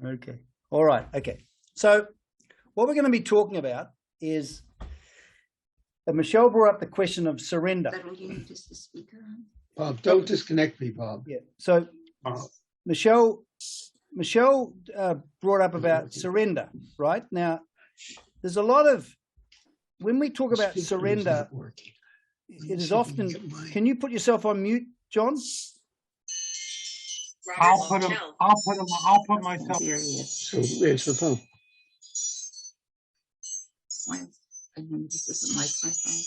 Okay. All right. Okay. So what we're going to be talking about is Michelle brought up the question of surrender. You need just the speaker on. Bob, don't disconnect me, Bob. Yeah. So Michelle brought up about surrender, right? Now, there's a lot of, when we talk about surrender, it is often, can you put yourself on mute, John? I'll put myself. So answer the phone. This isn't like my phone.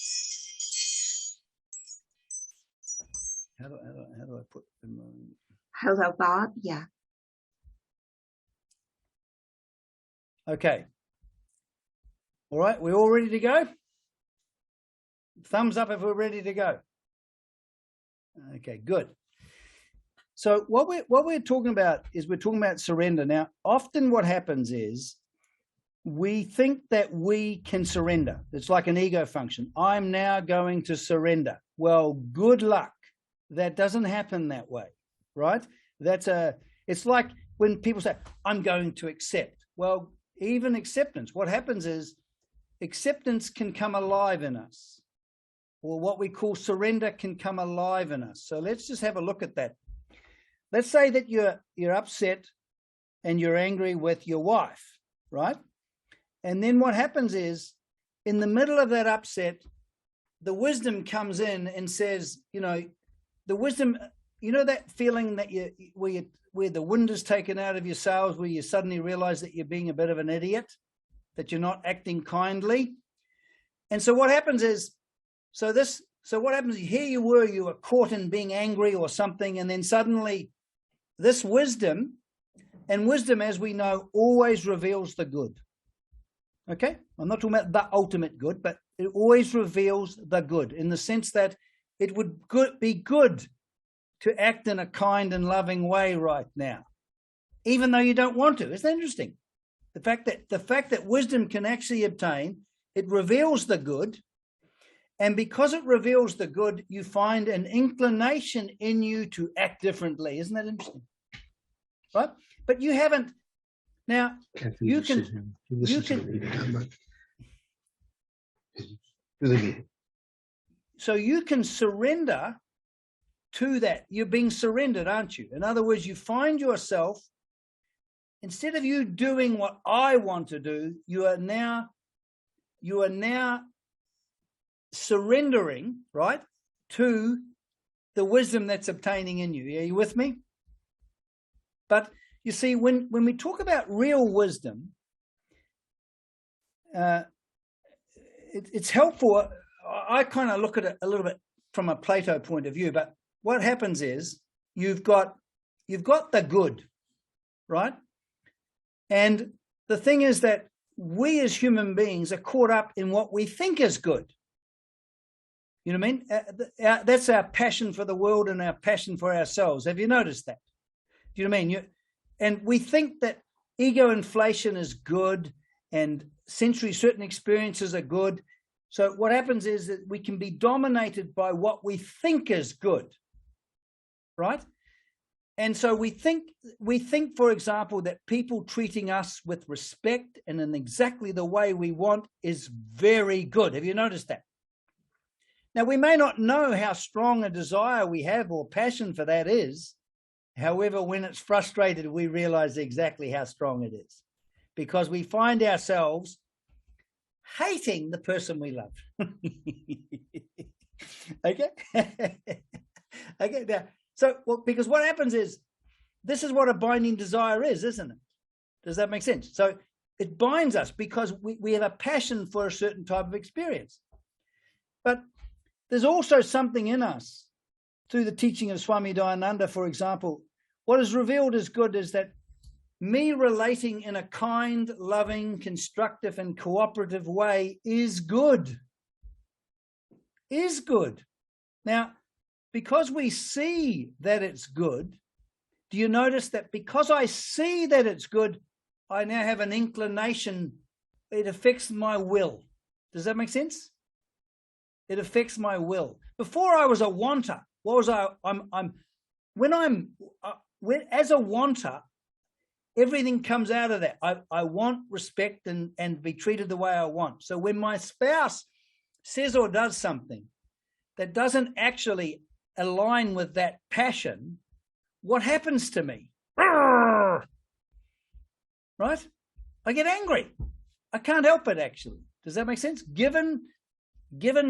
How do I put them on? Hello, Bob. Yeah. Okay. All right. We're all ready to go? Thumbs up if we're ready to go. Okay, good. So what we're talking about is we're talking about surrender. Now, often what happens is we think that we can surrender. It's like an ego function. I'm now going to surrender. Well, good luck. That doesn't happen that way, right? It's like when people say, I'm going to accept. Well, even acceptance, what happens is acceptance can come alive in us, or what we call surrender can come alive in us. So let's just have a look at that. Let's say that you're upset and you're angry with your wife, right? And then what happens is, in the middle of that upset, the wisdom comes in and says, the wisdom, that feeling that where the wind is taken out of your sails, where you suddenly realize that you're being a bit of an idiot, that you're not acting kindly. And so what happens is, so what happens, here you were caught in being angry or something, and then suddenly this wisdom, and wisdom, as we know, always reveals the good. Okay? I'm not talking about the ultimate good, but it always reveals the good, in the sense that it would be good to act in a kind and loving way right now, even though you don't want to. Isn't that interesting? The fact that wisdom can actually obtain, it reveals the good, and because it reveals the good, you find an inclination in you to act differently. Isn't that interesting? Right? But you haven't. Now, you can. So you can surrender to that. You're being surrendered, aren't you? In other words, you find yourself, instead of you doing what I want to do, you are now surrendering, right, to the wisdom that's obtaining in you. Are you with me? But you see, when we talk about real wisdom, it's helpful. I kind of look at it a little bit from a Plato point of view, but what happens is you've got the good, right? And the thing is that we as human beings are caught up in what we think is good. You know what I mean? That's our passion for the world and our passion for ourselves. Have you noticed that? Do you know what I mean? And we think that ego inflation is good and certain experiences are good. So what happens is that we can be dominated by what we think is good, right? And so we think, for example, that people treating us with respect and in exactly the way we want is very good. Have you noticed that? Now, we may not know how strong a desire we have or passion for that is. However, when it's frustrated, we realize exactly how strong it is, because we find ourselves hating the person we love. Okay? Okay, now, so, well, because what happens is, this is what a binding desire is, isn't it? Does that make sense? So it binds us because we have a passion for a certain type of experience. But there's also something in us, through the teaching of Swami Dayananda, for example, what is revealed as good is that me relating in a kind, loving, constructive, and cooperative way is good. Is good. Now, because we see that it's good, do you notice that because I see that it's good, I now have an inclination, it affects my will. Does that make sense? It affects my will. Before I was a wanter. What was I? As a wanter, everything comes out of that. I want respect and be treated the way I want. So when my spouse says or does something that doesn't actually align with that passion, what happens to me? Right? I get angry. I can't help it, actually. Does that make sense? Given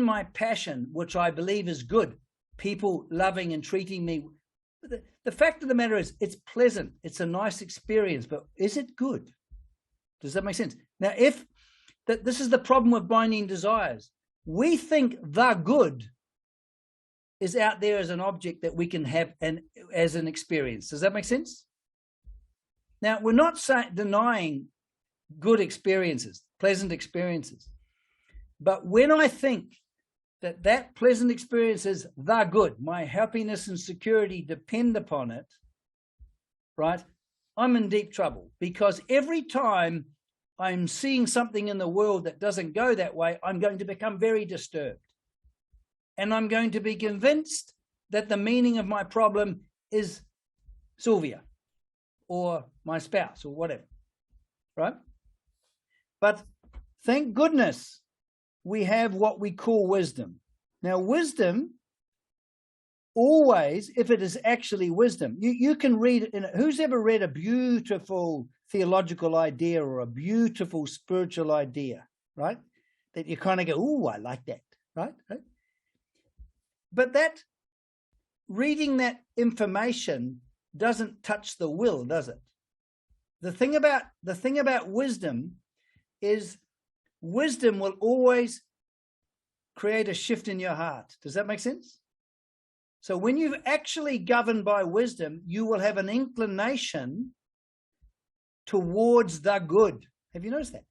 my passion, which I believe is good, people loving and treating me, the fact of the matter is it's pleasant. It's a nice experience, but is it good? Does that make sense? Now, this is the problem with binding desires. We think the good is out there as an object that we can have as an experience. Does that make sense? Now, we're not denying good experiences, pleasant experiences. But when I think that pleasant experience is the good, my happiness and security depend upon it, right? I'm in deep trouble, because every time I'm seeing something in the world that doesn't go that way, I'm going to become very disturbed. And I'm going to be convinced that the meaning of my problem is Sylvia or my spouse or whatever, right? But thank goodness we have what we call wisdom. Now, wisdom always, if it is actually wisdom, you can read it. Who's ever read a beautiful theological idea or a beautiful spiritual idea, right? That you kind of go, oh, I like that, right? But that reading that information doesn't touch the will, does it? The thing about wisdom is wisdom will always create a shift in your heart. Does that make sense? So when you're actually governed by wisdom, you will have an inclination towards the good. Have you noticed that?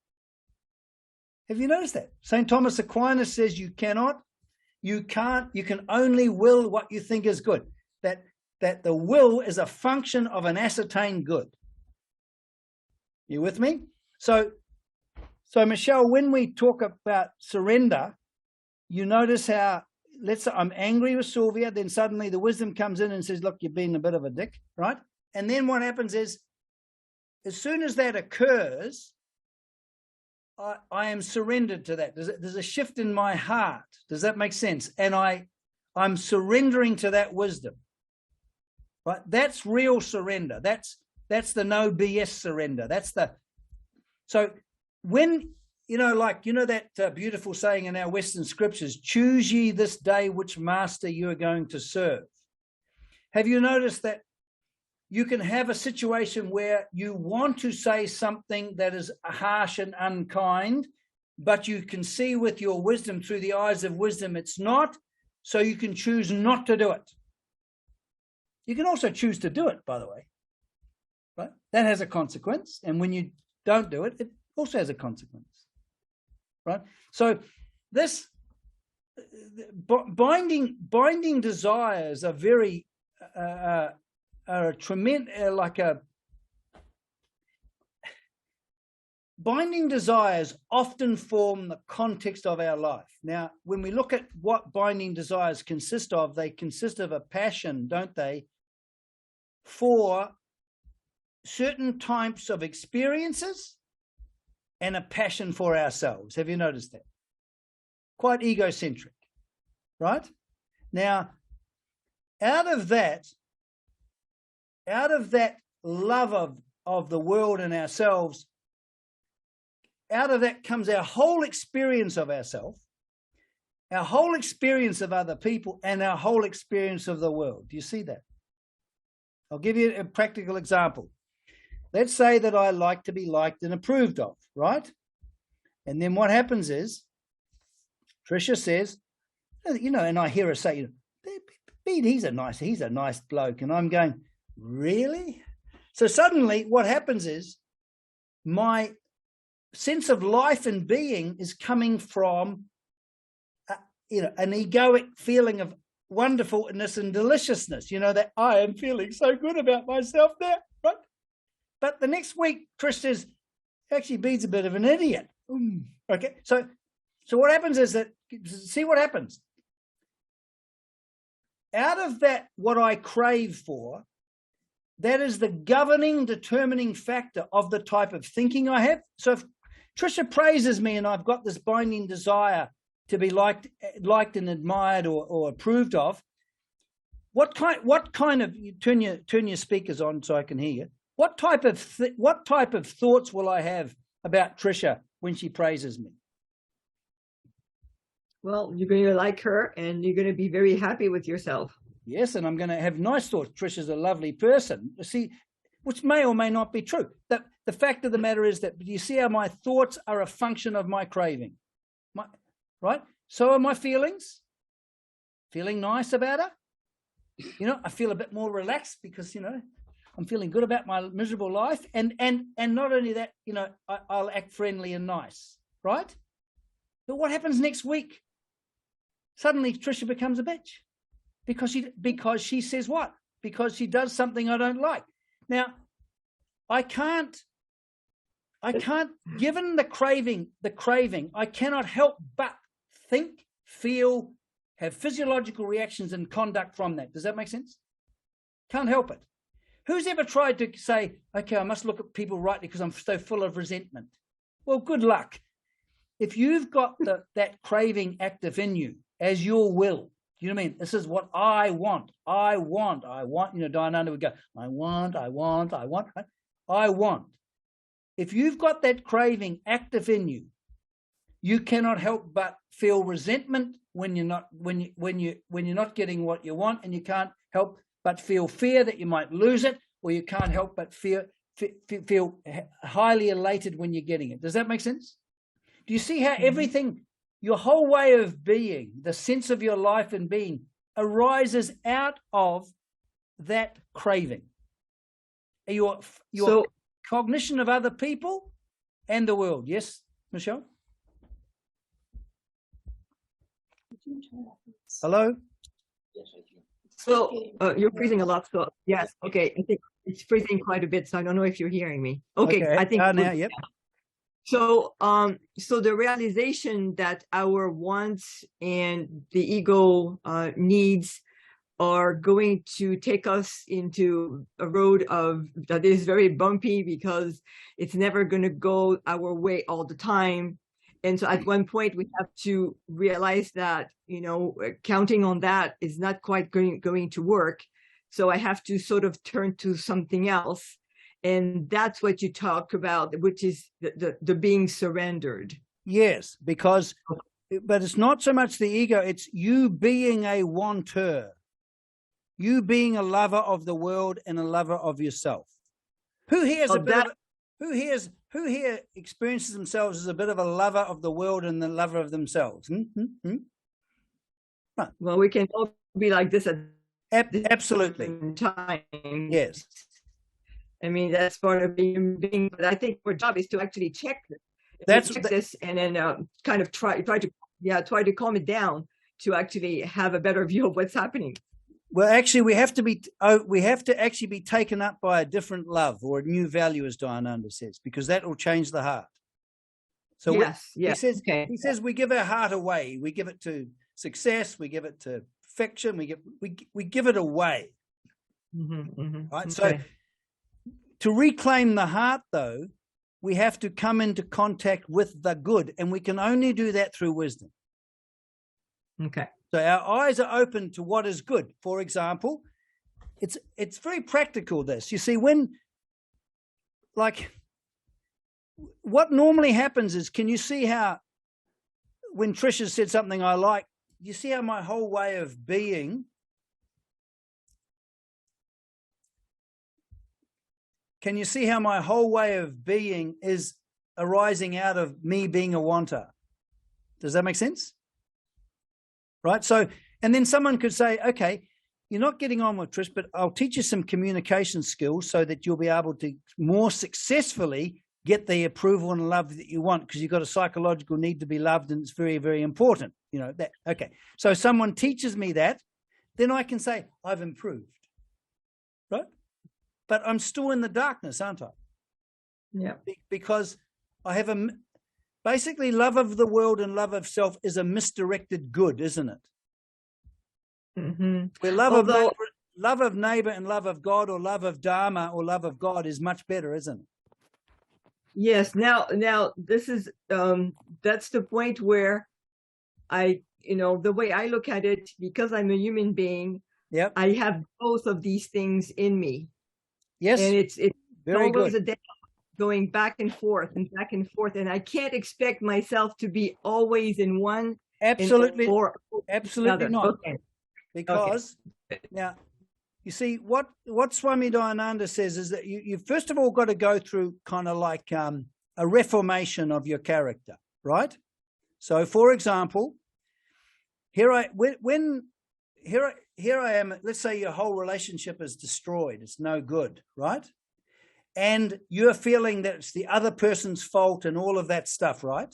Have you noticed that? St. Thomas Aquinas says you can only will what you think is good. That the will is a function of an ascertained good. You with me? So Michelle, when we talk about surrender, you notice how, let's say I'm angry with Sylvia, then suddenly the wisdom comes in and says, look, you've been a bit of a dick, right? And then what happens is, as soon as that occurs, I am surrendered to that. There's a shift in my heart. Does that make sense? And I'm surrendering to that wisdom, right? That's real surrender. That's the no BS surrender. So when, that beautiful saying in our Western scriptures, choose ye this day which master you are going to serve. Have you noticed that you can have a situation where you want to say something that is harsh and unkind, but you can see with your wisdom, through the eyes of wisdom, it's not, so you can choose not to do it. You can also choose to do it, by the way, right? That has a consequence. And when you don't do it, it also has a consequence, right? So this binding desires are very binding desires often form the context of our life. Now, when we look at what binding desires consist of, they consist of a passion, don't they, for certain types of experiences and a passion for ourselves. Have you noticed that? Quite egocentric, right? Now, out of that love of the world and ourselves, out of that comes our whole experience of ourselves, our whole experience of other people, and our whole experience of the world. Do you see that? I'll give you a practical example. Let's say that I like to be liked and approved of, right? And then what happens is, Tricia says, and I hear her say, Bede, he's a nice bloke. And I'm going, really? So suddenly what happens is my sense of life and being is coming from, an egoic feeling of wonderfulness and deliciousness, that I am feeling so good about myself there, right? But the next week, Trish says, actually, Bede's a bit of an idiot. Okay, so what happens is that, see what happens. Out of that, what I crave for, that is the governing, determining factor of the type of thinking I have. So if Trisha praises me and I've got this binding desire to be liked and admired or approved of, what kind of, you turn your speakers on so I can hear you. What type of thoughts will I have about Trisha when she praises me? Well, you're going to like her and you're going to be very happy with yourself. Yes, and I'm going to have nice thoughts. Trisha's a lovely person. See, which may or may not be true. The fact of the matter is that, you see how my thoughts are a function of my craving, right? So are my feelings. Feeling nice about her. You know, I feel a bit more relaxed because, you know, I'm feeling good about my miserable life. And not only that, you know, I'll act friendly and nice, right? But what happens next week? Suddenly Trisha becomes a bitch because she says what? Because she does something I don't like. Now, I can't, given the craving, I cannot help but think, feel, have physiological reactions and conduct from that. Does that make sense? Can't help it. Who's ever tried to say, okay, I must look at people rightly because I'm so full of resentment? Well, good luck. If you've got that craving active in you as your will, you know what I mean? This is what I want. You know, Dayananda would go, I want. If you've got that craving active in you, you cannot help but feel resentment when you're not getting what you want, and you can't help but feel fear that you might lose it, or you can't help but feel highly elated when you're getting it. Does that make sense? Do you see how everything, your whole way of being, the sense of your life and being, arises out of that craving? Your cognition of other people and the world. Yes, Michelle? Hello? So you're freezing a lot. So yes, okay. I think it's freezing quite a bit. So I don't know if you're hearing me. Okay. I think now, yep. So, so the realization that our wants and the ego needs are going to take us into a road that is very bumpy because it's never going to go our way all the time. And so at one point we have to realize that, you know, counting on that is not quite going to work. So I have to sort of turn to something else. And that's what you talk about, which is the being surrendered. Yes, but it's not so much the ego, it's you being a wanter, you being a lover of the world and a lover of yourself. Who here experiences themselves as a bit of a lover of the world and the lover of themselves? Right. Well, we can all be like this at absolutely time. Yes. I mean, that's part of being, but I think our job is to actually check this and then kind of try to calm it down to actually have a better view of what's happening. Well, actually, we have to actually be taken up by a different love or a new value, as Dayananda says, because that will change the heart. So he says we give our heart away. We give it to success. We give it to fiction. We give it away. Right. Okay. So to reclaim the heart, though, we have to come into contact with the good, and we can only do that through wisdom. Okay. So our eyes are open to what is good. For example, it's very practical, this. You see, when, like, what normally happens is, can you see how when Trisha said something I like, you see how my whole way of being, can you see how my whole way of being is arising out of me being a wanter? Does that make sense? Right. So, and then someone could say, okay, you're not getting on with Trish, but I'll teach you some communication skills so that you'll be able to more successfully get the approval and love that you want, because you've got a psychological need to be loved, and it's very, very important. You know that. Okay. So someone teaches me that, then I can say I've improved. Right. But I'm still in the darkness, aren't I? Yeah. Because I have basically love of the world and love of self is a misdirected good, isn't it? Mm-hmm. Where love of love of neighbor and love of God, or love of Dharma or love of God, is much better, isn't it? Yes. Now this is, that's the point where the way I look at it, because I'm a human being, Yep. I have both of these things in me. Yes. And it's very always good. a dance going back and forth and back and forth. And I can't expect myself to be always in one. Absolutely. Or Absolutely another. not. Okay. Because now, you see, what Swami Dayananda says is that you first of all got to go through kind of like a reformation of your character, right? So, for example, here I am. Let's say your whole relationship is destroyed; it's no good, right? And you're feeling that it's the other person's fault and all of that stuff, right?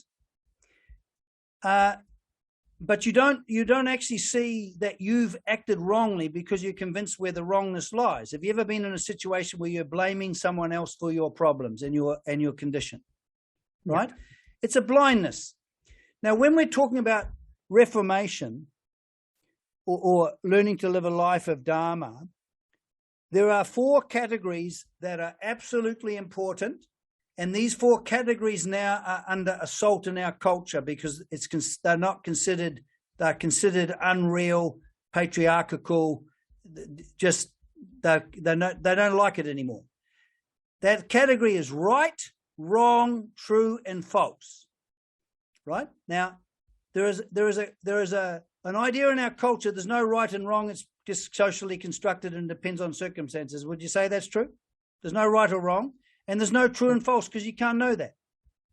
But you don't actually see that you've acted wrongly because you're convinced where the wrongness lies. Have you ever been in a situation where you're blaming someone else for your problems and your condition? Right? Yeah. It's a blindness. Now, when we're talking about reformation or learning to live a life of Dharma, there are 4 categories that are absolutely important. And these 4 categories now are under assault in our culture because they're considered unreal, patriarchal, just they don't like it anymore. That category is right, wrong, true, and false. Right? Now, there is an idea in our culture. There's no right and wrong. It's just socially constructed and depends on circumstances. Would you say that's true? There's no right or wrong. And there's no true and false because you can't know that,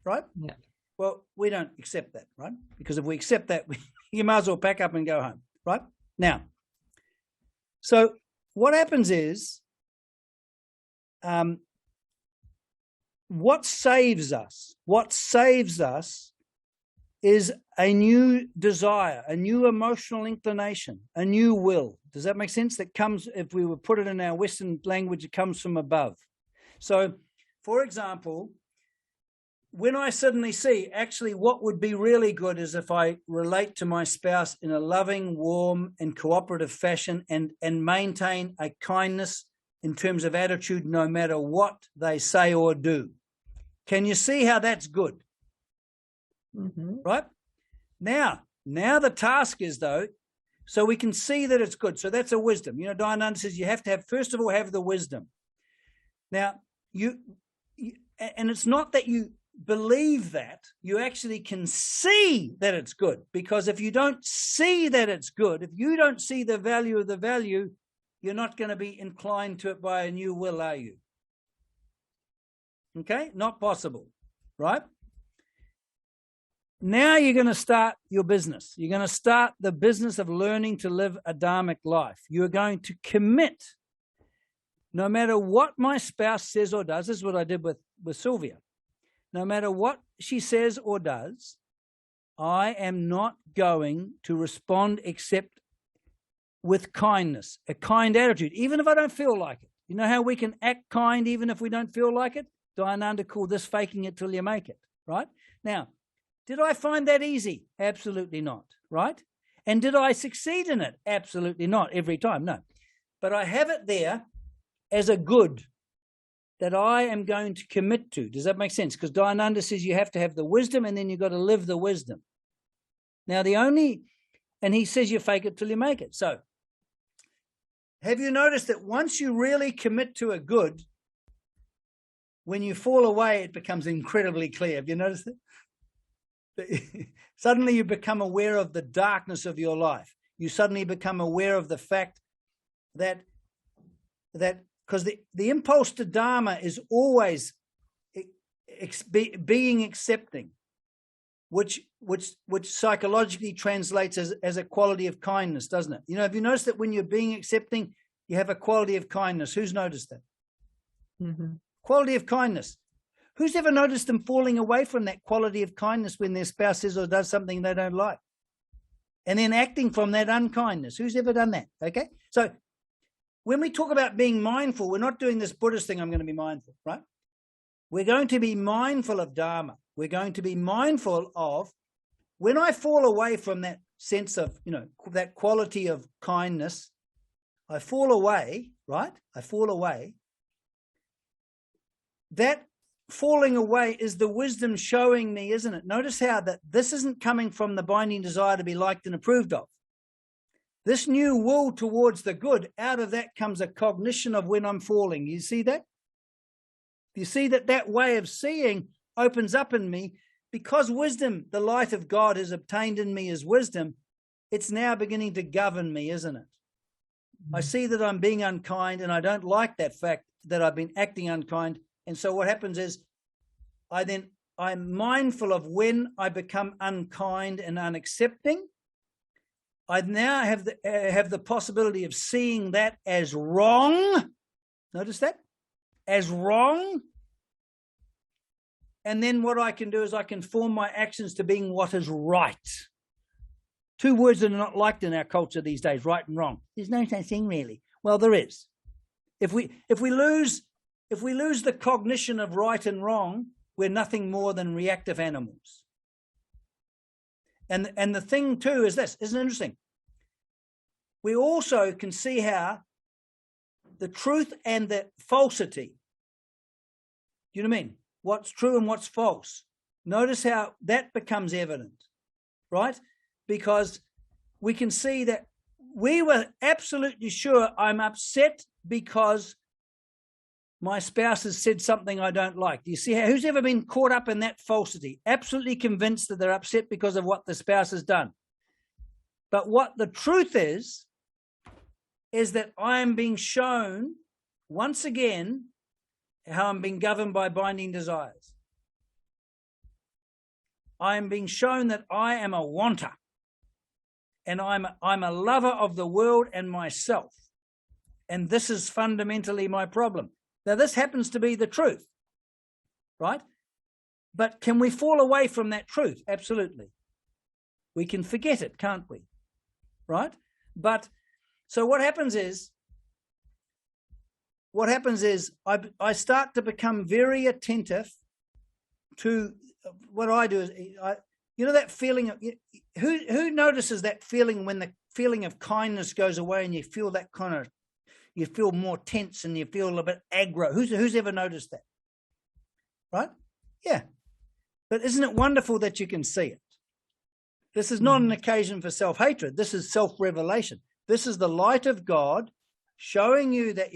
right? Yeah. Well, we don't accept that, right? Because if we accept that, you might as well pack up and go home, right? Now, so what happens is, what saves us is a new desire, a new emotional inclination, a new will. Does that make sense? That comes, if we would put it in our Western language, it comes from above. So, for example, when I suddenly see actually what would be really good is if I relate to my spouse in a loving, warm, and cooperative fashion and maintain a kindness in terms of attitude no matter what they say or do. Can you see how that's good? Mm-hmm. Right? Now the task is, though, so we can see that it's good. So that's a wisdom. Dayananda says you have to first of all, have the wisdom. Now, and it's not that you believe that, you actually can see that it's good. Because if you don't see that it's good, if you don't see the value of the value, you're not going to be inclined to it by a new will, are you? Okay? Not possible, right? Now you're going to start your business. You're going to start the business of learning to live a dharmic life. You're going to commit. No matter what my spouse says or does, this is what I did with Sylvia. No matter what she says or does, I am not going to respond except with kindness, a kind attitude, even if I don't feel like it. You know how we can act kind even if we don't feel like it? Dayananda called this faking it till you make it, right? Now, did I find that easy? Absolutely not, right? And did I succeed in it? Absolutely not every time, no. But I have it there as a good that I am going to commit to. Does that make sense? Because Dayananda says you have to have the wisdom and then you've got to live the wisdom. Now and he says you fake it till you make it. So have you noticed that once you really commit to a good, when you fall away, it becomes incredibly clear. Have you noticed it? Suddenly you become aware of the darkness of your life. You suddenly become aware of the fact that because the impulse to Dharma is always being accepting, which psychologically translates as a quality of kindness, doesn't it? Have you noticed that when you're being accepting, you have a quality of kindness? Who's noticed that? Mm-hmm. Quality of kindness. Who's ever noticed them falling away from that quality of kindness when their spouse says or does something they don't like? And then acting from that unkindness. Who's ever done that? Okay. So when we talk about being mindful, we're not doing this Buddhist thing, I'm going to be mindful, right? We're going to be mindful of Dharma. We're going to be mindful of when I fall away from that sense of, that quality of kindness, I fall away, right? I fall away. That falling away is the wisdom showing me, isn't it? Notice how that this isn't coming from the binding desire to be liked and approved of. This new will towards the good, out of that comes a cognition of when I'm falling. You see that? You see that that way of seeing opens up in me because wisdom, the light of God is obtained in me as wisdom. It's now beginning to govern me, isn't it? I see that I'm being unkind and I don't like that fact that I've been acting unkind. And so what happens is I'm mindful of when I become unkind and unaccepting. I now have the possibility of seeing that as wrong. Notice that? As wrong. And then what I can do is I can form my actions to being what is right. Two words that are not liked in our culture these days, right and wrong. There's no such thing really. Well, there is. If we lose the cognition of right and wrong, we're nothing more than reactive animals. And the thing too is this, isn't it interesting? We also can see how the truth and the falsity, do you know what I mean? What's true and what's false. Notice how that becomes evident, right? Because we can see that we were absolutely sure I'm upset because my spouse has said something I don't like. Do you see how, who's ever been caught up in that falsity? Absolutely convinced that they're upset because of what the spouse has done. But what the truth is that I am being shown once again how I'm being governed by binding desires. I am being shown that I am a wanter and I'm a lover of the world and myself. And this is fundamentally my problem. Now, this happens to be the truth, right? But can we fall away from that truth? Absolutely. We can forget it, can't we? Right? But so what happens is I start to become very attentive to what I do. Is you know that feeling of, who notices that feeling when the feeling of kindness goes away and you feel that kind of, you feel more tense and you feel a bit aggro. Who's ever noticed that? Right? Yeah. But isn't it wonderful that you can see it? This is not an occasion for self-hatred. This is self-revelation. This is the light of God showing you that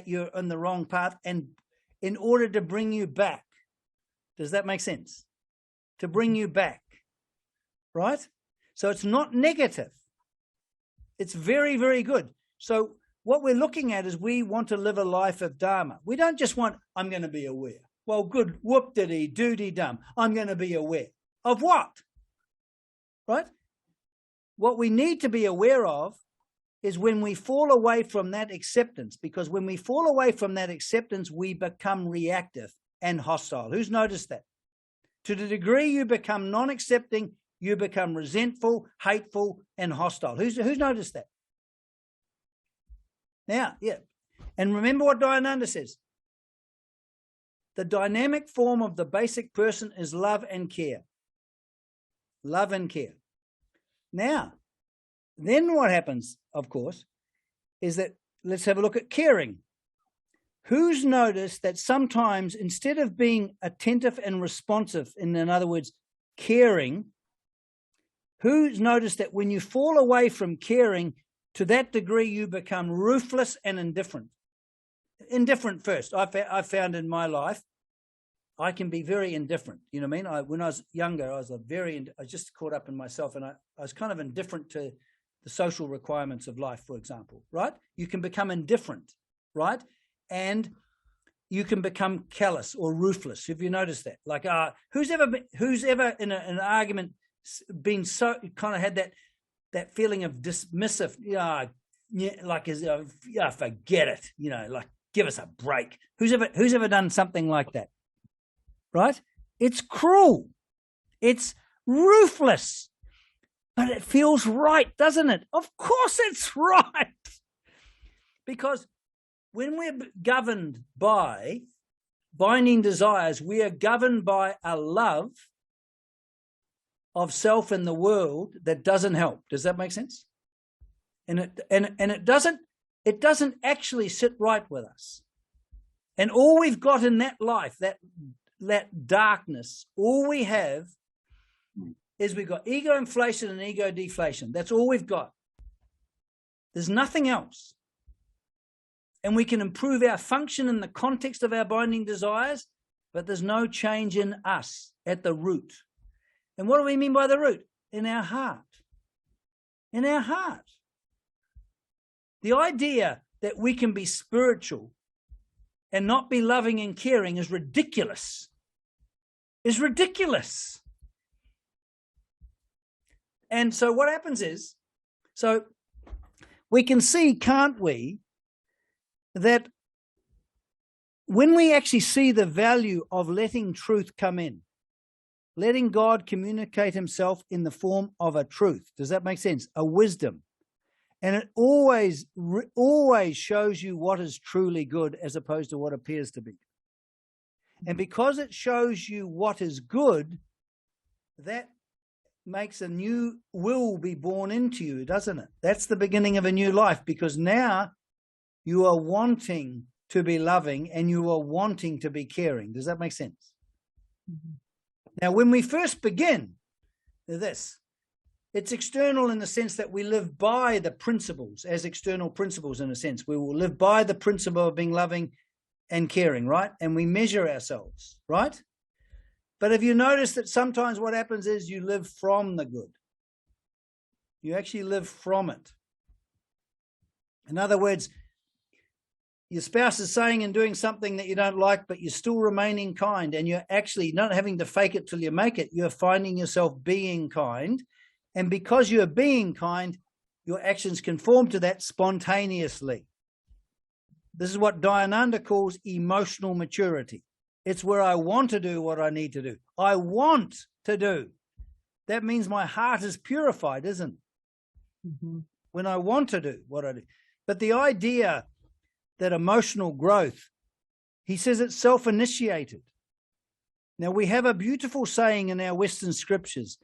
you're on the wrong path, and in order to bring you back. Does that make sense? To bring you back, right? So it's not negative. It's very, very good. So what we're looking at is we want to live a life of Dharma. We don't just want, I'm going to be aware. Well, good, whoop-diddy-doody-dum. I'm going to be aware. Of what? Right? What we need to be aware of is when we fall away from that acceptance, because when we fall away from that acceptance, we become reactive and hostile. Who's noticed that? To the degree you become non-accepting, you become resentful, hateful, and hostile. Who's noticed that? Now, yeah. And remember what Dayananda says. The dynamic form of the basic person is love and care. Love and care. Now, then what happens, of course, is that let's have a look at caring. Who's noticed that sometimes instead of being attentive and responsive, in other words, caring, who's noticed that when you fall away from caring, to that degree you become ruthless and indifferent? Indifferent first. I found in my life, I can be very indifferent. You know what I mean? When I was younger, I was just caught up in myself, and I was kind of indifferent to the social requirements of life, for example, right? You can become indifferent, right? And you can become callous or ruthless. Have you noticed that? Like, who's ever in an argument been so kind of had that feeling of dismissive? Forget it. You know, like give us a break. Who's ever done something like that? Right? It's cruel. It's ruthless. But it feels right, doesn't it? Of course it's right. Because when we're governed by binding desires, we are governed by a love of self and the world that doesn't help. Does that make sense? And it doesn't it doesn't actually sit right with us. And all we've got in that life, that darkness, all we have is we've got ego inflation and ego deflation. That's all we've got. There's nothing else. And we can improve our function in the context of our binding desires, but there's no change in us at the root. And what do we mean by the root? In our heart. In our heart. The idea that we can be spiritual and not be loving and caring is ridiculous. Is ridiculous. And so what happens is, so we can see, can't we, that when we actually see the value of letting truth come in, letting God communicate himself in the form of a truth, does that make sense? A wisdom. And it always shows you what is truly good as opposed to what appears to be. And because it shows you what is good, that makes a new will be born into you, doesn't it? That's the beginning of a new life, because now you are wanting to be loving and you are wanting to be caring. Does that make sense? Mm-hmm. Now, when we first begin this, it's external in the sense that we live by the principles as external principles in a sense. We will live by the principle of being loving and caring, right? And we measure ourselves, right? But have you noticed that sometimes what happens is you live from the good? You actually live from it. In other words, your spouse is saying and doing something that you don't like, but you're still remaining kind, and you're actually not having to fake it till you make it. You're finding yourself being kind. And because you're being kind, your actions conform to that spontaneously. This is what Dayananda calls emotional maturity. It's where I want to do what I need to do. I want to do. That means my heart is purified, isn't it? Mm-hmm. When I want to do what I do. But the idea that emotional growth, he says it's self-initiated. Now, we have a beautiful saying in our Western scriptures,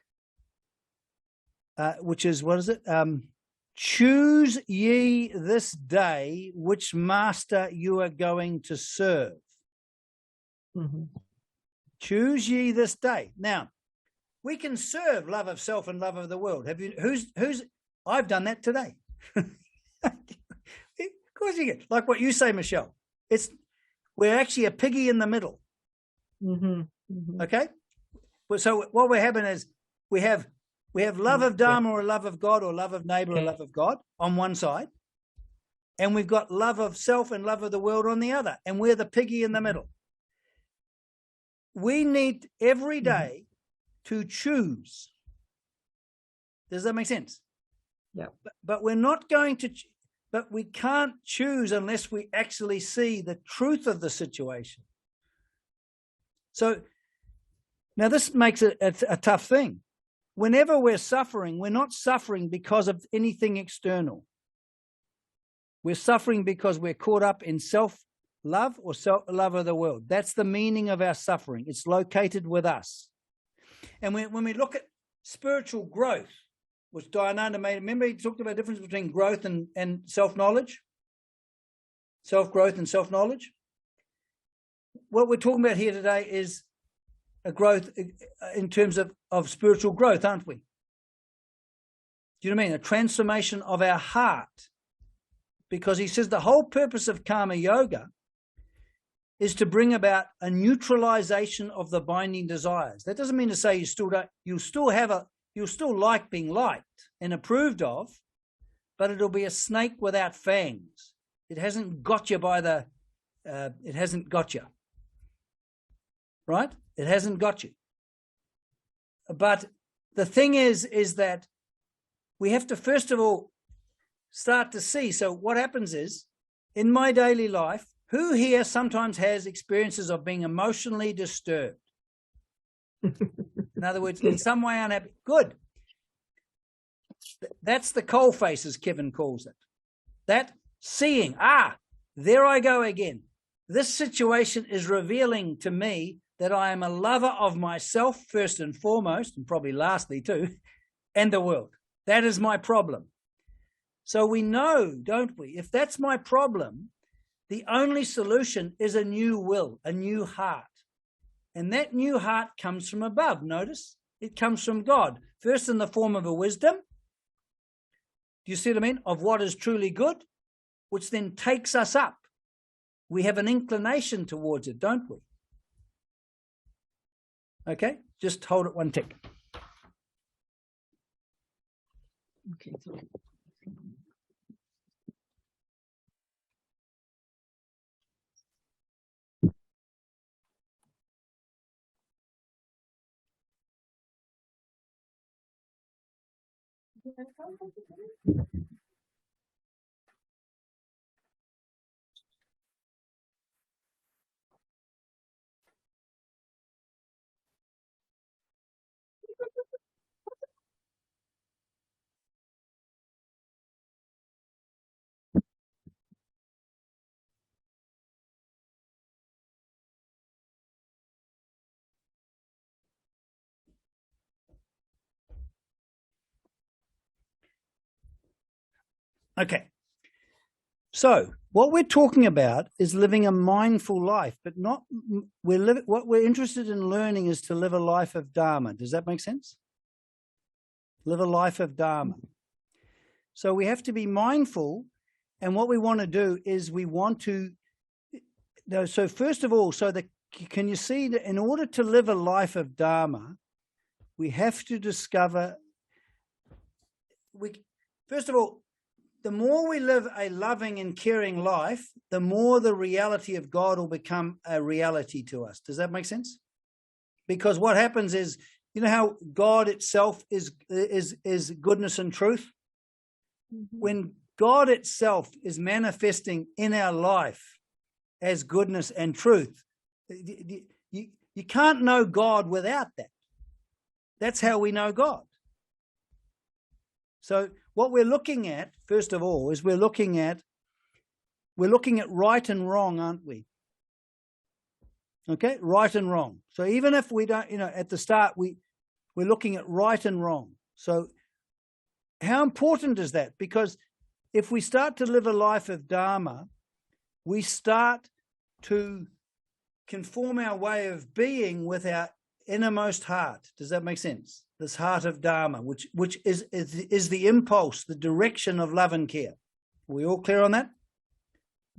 which is, what is it? Choose ye this day which master you are going to serve. Mm-hmm. Choose ye this day. Now, we can serve love of self and love of the world. Have you? Who's? I've done that today. Of course you get. Like what you say, Michelle. We're actually a piggy in the middle. Mm-hmm. Mm-hmm. Okay. Well, so what we're having is we have love of Dharma or love of God, or love of neighbor or love of God on one side, and we've got love of self and love of the world on the other, and we're the piggy in the middle. We need every day to choose. Does that make sense? Yeah. But we're not going to, but we can't choose unless we actually see the truth of the situation. So now this makes it a tough thing. Whenever we're suffering, we're not suffering because of anything external. We're suffering because we're caught up in self-love or self-love of the world. That's the meaning of our suffering. It's located with us. And when we look at spiritual growth, which Dayananda made, remember he talked about the difference between growth and self-knowledge? Self-growth and self-knowledge? What we're talking about here today is a growth in terms of spiritual growth, aren't we? Do you know what I mean? A transformation of our heart. Because he says the whole purpose of karma yoga is to bring about a neutralization of the binding desires. That doesn't mean to say you'll still like being liked and approved of, but it'll be a snake without fangs. It hasn't got you it hasn't got you. Right? It hasn't got you. But the thing is that we have to, first of all, start to see. So what happens is, in my daily life, who here sometimes has experiences of being emotionally disturbed? In other words, in some way unhappy. Good. That's the coal face, as Kevin calls it. That seeing, there I go again. This situation is revealing to me that I am a lover of myself first and foremost, and probably lastly too, and the world. That is my problem. So we know, don't we, if that's my problem, the only solution is a new will, a new heart. And that new heart comes from above. Notice it comes from God, first in the form of a wisdom. Do you see what I mean? Of what is truly good, which then takes us up. We have an inclination towards it, don't we? Okay, just hold it one tick. Okay. Okay. So what we're talking about is living a mindful life, but not what we're interested in learning is to live a life of Dharma. Does that make sense? Live a life of Dharma. So we have to be mindful, and what we want to do is we want to. So first of all, can you see that in order to live a life of Dharma, we have to discover. First of all, the more we live a loving and caring life, the more the reality of God will become a reality to us. Does that make sense? Because what happens is, you know how God itself is goodness and truth? Mm-hmm. When God itself is manifesting in our life as goodness and truth, you can't know God without that. That's how we know God. So what we're looking at, first of all, is we're looking at right and wrong, aren't we? Okay, right and wrong. So even if we don't, at the start, we're looking at right and wrong. So how important is that? Because if we start to live a life of Dharma, we start to conform our way of being with our innermost heart. Does that make sense? This heart of Dharma, which is the impulse, the direction of love and care. Are we all clear on that?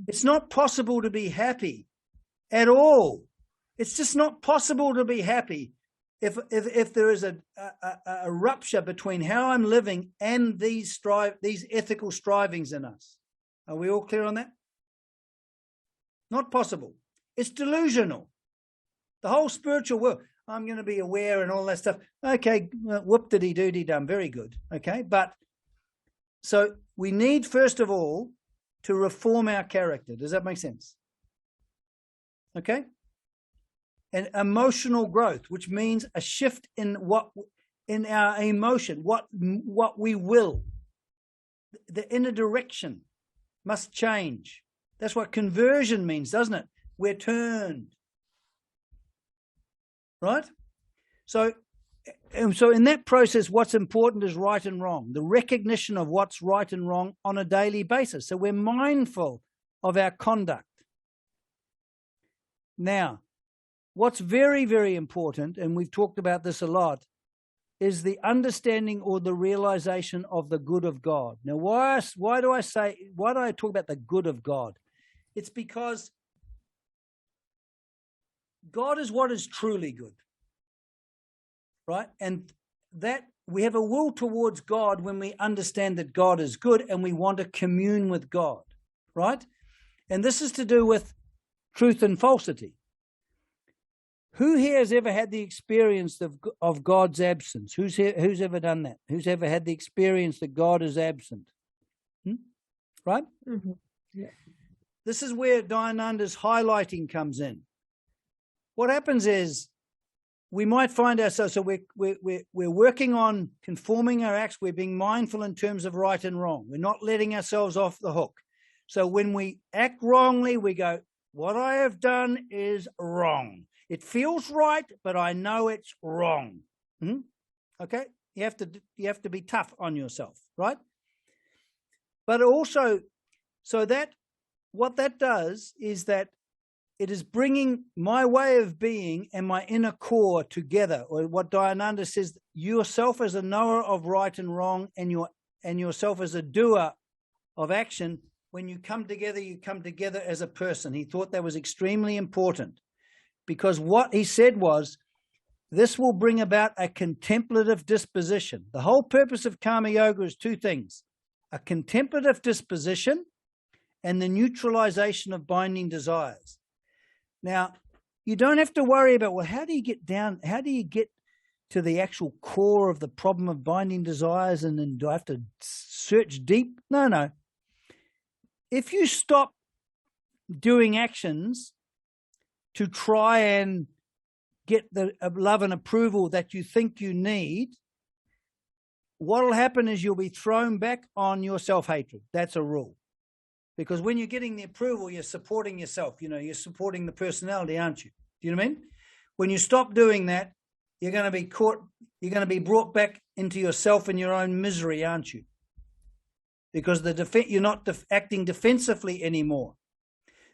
It's not possible to be happy at all. It's just not possible to be happy if there is a rupture between how I'm living and these ethical strivings in us. Are we all clear on that? Not possible. It's delusional. The whole spiritual world. I'm going to be aware and all that stuff. Okay, whoop-diddy-doody-dum, very good. Okay, but so we need, first of all, to reform our character. Does that make sense? Okay? And emotional growth, which means a shift in our emotion, what we will. The inner direction must change. That's what conversion means, doesn't it? We're turned. Right? So in that process, what's important is right and wrong, the recognition of what's right and wrong on a daily basis. So we're mindful of our conduct. Now, what's very, very important, and we've talked about this a lot, is the understanding or the realization of the good of God. Now, why do I talk about the good of God? It's because God is what is truly good, right? And that we have a will towards God when we understand that God is good and we want to commune with God, right? And this is to do with truth and falsity. Who here has ever had the experience of God's absence? Who's ever done that? Who's ever had the experience that God is absent? Right? Mm-hmm. Yeah. This is where Dayananda's highlighting comes in. What happens is we might find ourselves, so we're working on conforming our acts. We're being mindful in terms of right and wrong. We're not letting ourselves off the hook. So when we act wrongly, we go, what I have done is wrong. It feels right, but I know it's wrong. Okay? You have to be tough on yourself, right? But also, so that what that does is that it is bringing my way of being and my inner core together, or what Dayananda says, yourself as a knower of right and wrong, and yourself as a doer of action. When you come together as a person. He thought that was extremely important, because what he said was, this will bring about a contemplative disposition. The whole purpose of karma yoga is two things: a contemplative disposition and the neutralization of binding desires. Now, you don't have to worry about, well, how do you get to the actual core of the problem of binding desires, and then do I have to search deep? No. If you stop doing actions to try and get the love and approval that you think you need, what will happen is you'll be thrown back on your self-hatred. That's a rule. Because when you're getting the approval, you're supporting yourself. You're supporting the personality, aren't you? Do you know what I mean? When you stop doing that, you're going to be caught, you're going to be brought back into yourself and your own misery, aren't you? Because you're not acting defensively anymore.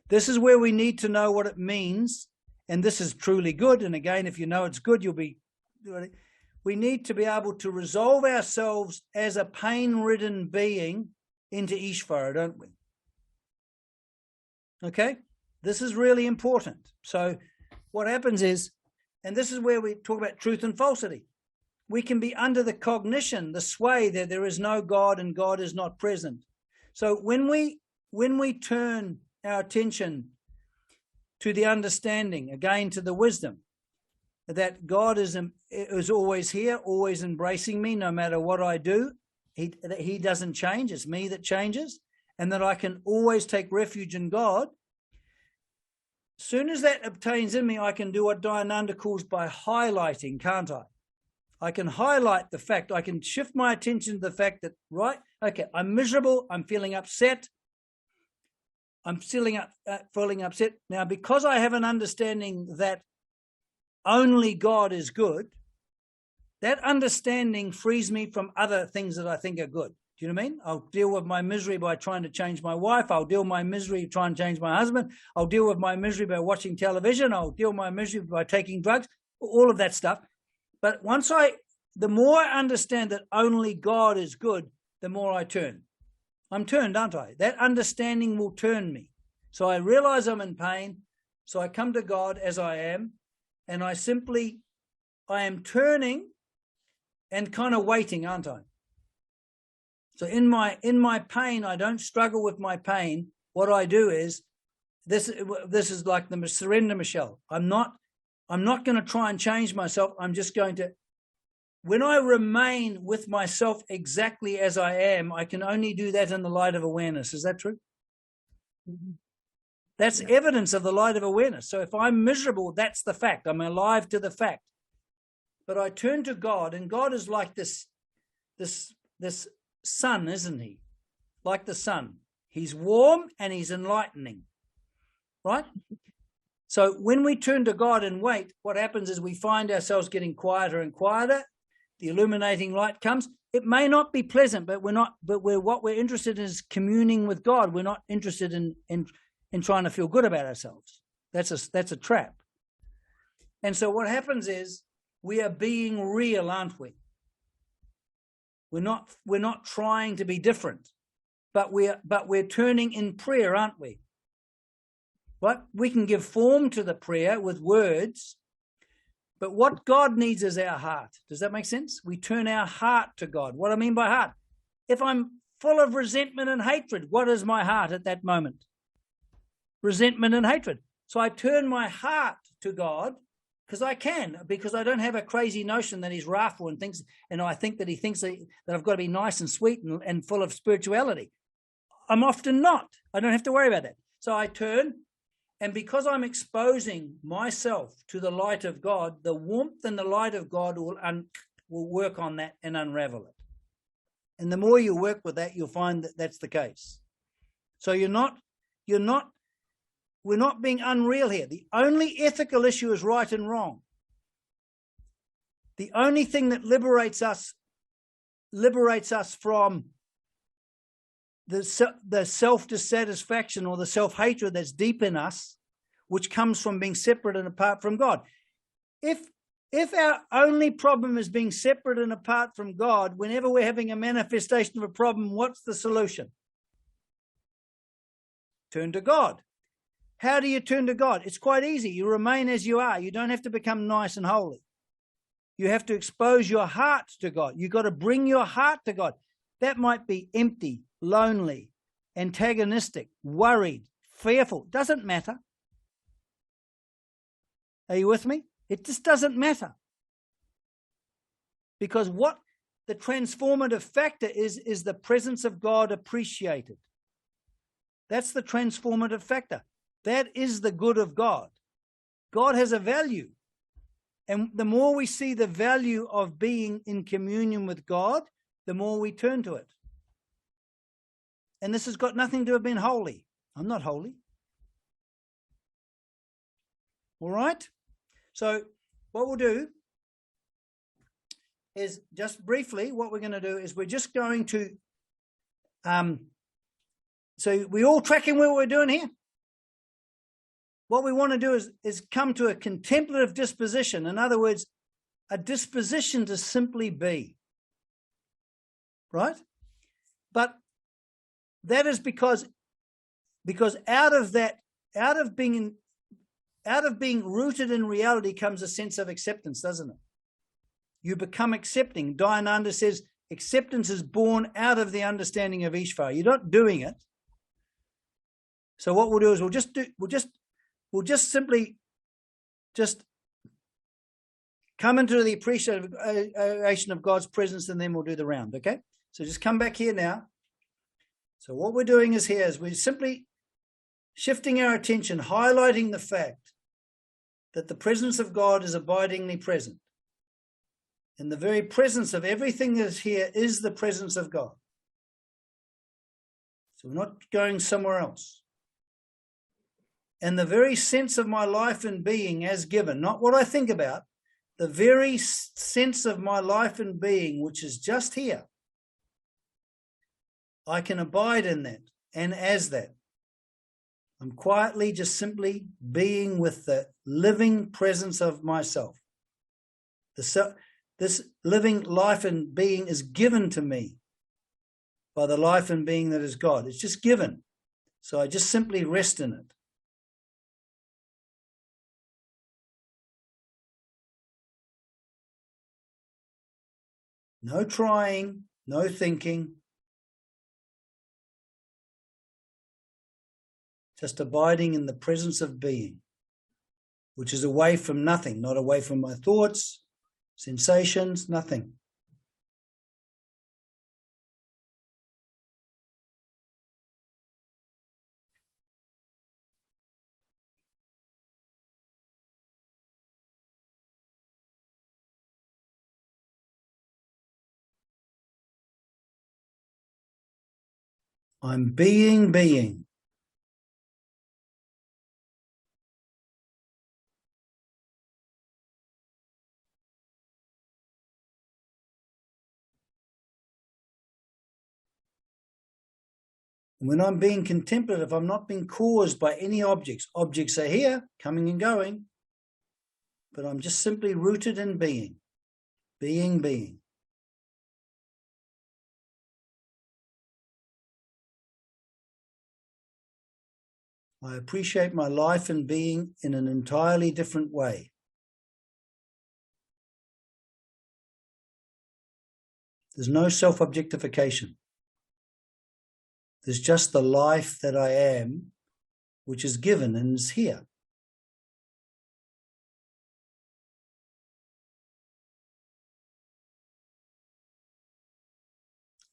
This is where we need to know what it means, and this is truly good. And again, if you know it's good, we need to be able to resolve ourselves as a pain-ridden being into Ishvara, don't we? Okay? This is really important. So what happens is, and this is where we talk about truth and falsity. We can be under the cognition, the sway that there is no God and God is not present. So when we turn our attention to the understanding, again to the wisdom, that God is always here, always embracing me no matter what I do. He doesn't change, it's me that changes, and that I can always take refuge in God. Soon as that obtains in me, I can do what Dayananda calls by highlighting, can't I? I can highlight the fact, I can shift my attention to the fact that, right, okay, I'm miserable, I'm feeling upset, feeling upset. Now, because I have an understanding that only God is good, that understanding frees me from other things that I think are good. Do you know what I mean? I'll deal with my misery by trying to change my wife. I'll deal with my misery trying to change my husband. I'll deal with my misery by watching television. I'll deal with my misery by taking drugs, all of that stuff. But the more I understand that only God is good, the more I turn. I'm turned, aren't I? That understanding will turn me. So I realize I'm in pain. So I come to God as I am, and I am turning and kind of waiting, aren't I? So in my pain, I don't struggle with my pain. What I do is, this is like the surrender, Michelle. I'm not going to try and change myself. I'm just going to, when I remain with myself exactly as I am, I can only do that in the light of awareness. Is that true? Mm-hmm. That's evidence of the light of awareness. So if I'm miserable, that's the fact. I'm alive to the fact. But I turn to God, and God is like this sun, isn't he? Like the sun. He's warm and he's enlightening, right? So when we turn to God and wait, what happens is we find ourselves getting quieter and quieter. The illuminating light comes. It may not be pleasant, but what we're interested in is communing with God. We're not interested in trying to feel good about ourselves. That's a trap. And so what happens is we are being real, aren't we? We're not trying to be different, but we're turning in prayer, aren't we? What we can give form to the prayer with words, but what God needs is our heart. Does that make sense? We turn our heart to God. What I mean by heart, if I'm full of resentment and hatred, what is my heart at that moment? Resentment and hatred. So I turn my heart to God because I don't have a crazy notion that he's wrathful and I think that he thinks that I've got to be nice and sweet and full of spirituality. I'm often not. I don't have to worry about that. So I turn, and because I'm exposing myself to the light of God, the warmth and the light of God will work on that and unravel it. And the more you work with that, you'll find that that's the case. So we're not being unreal here. The only ethical issue is right and wrong. The only thing that liberates us from the self-dissatisfaction or the self-hatred that's deep in us, which comes from being separate and apart from God. If our only problem is being separate and apart from God, whenever we're having a manifestation of a problem, what's the solution? Turn to God. How do you turn to God? It's quite easy. You remain as you are. You don't have to become nice and holy. You have to expose your heart to God. You've got to bring your heart to God. That might be empty, lonely, antagonistic, worried, fearful. Doesn't matter. Are you with me? It just doesn't matter. Because what the transformative factor is the presence of God appreciated. That's the transformative factor. That is the good of God. God has a value. And the more we see the value of being in communion with God, the more we turn to it. And this has got nothing to do with being holy. I'm not holy. All right? So what we'll do is just briefly, what we're going to do is we're just going to, so we all tracking what we're doing here? What we want to do is come to a contemplative disposition. In other words, a disposition to simply be. Right? But that is because out of being rooted in reality comes a sense of acceptance, doesn't it? You become accepting. Dayananda says acceptance is born out of the understanding of Ishvara. You're not doing it. So what we'll do is we'll just simply come into the appreciation of God's presence, and then we'll do the round. Okay? So just come back here now. So what we're doing is we're simply shifting our attention, highlighting the fact that the presence of God is abidingly present. And the very presence of everything that's here is the presence of God. So we're not going somewhere else. And the very sense of my life and being as given, not what I think about, the very sense of my life and being, which is just here, I can abide in that and as that. I'm quietly just simply being with the living presence of myself. This living life and being is given to me by the life and being that is God. It's just given. So I just simply rest in it. No trying, no thinking. Just abiding in the presence of being, which is away from nothing, not away from my thoughts, sensations, nothing. I'm being. When I'm being contemplative, I'm not being caused by any objects. Objects are here, coming and going, but I'm just simply rooted in being. Being. I appreciate my life and being in an entirely different way. There's no self-objectification. There's just the life that I am, which is given and is here.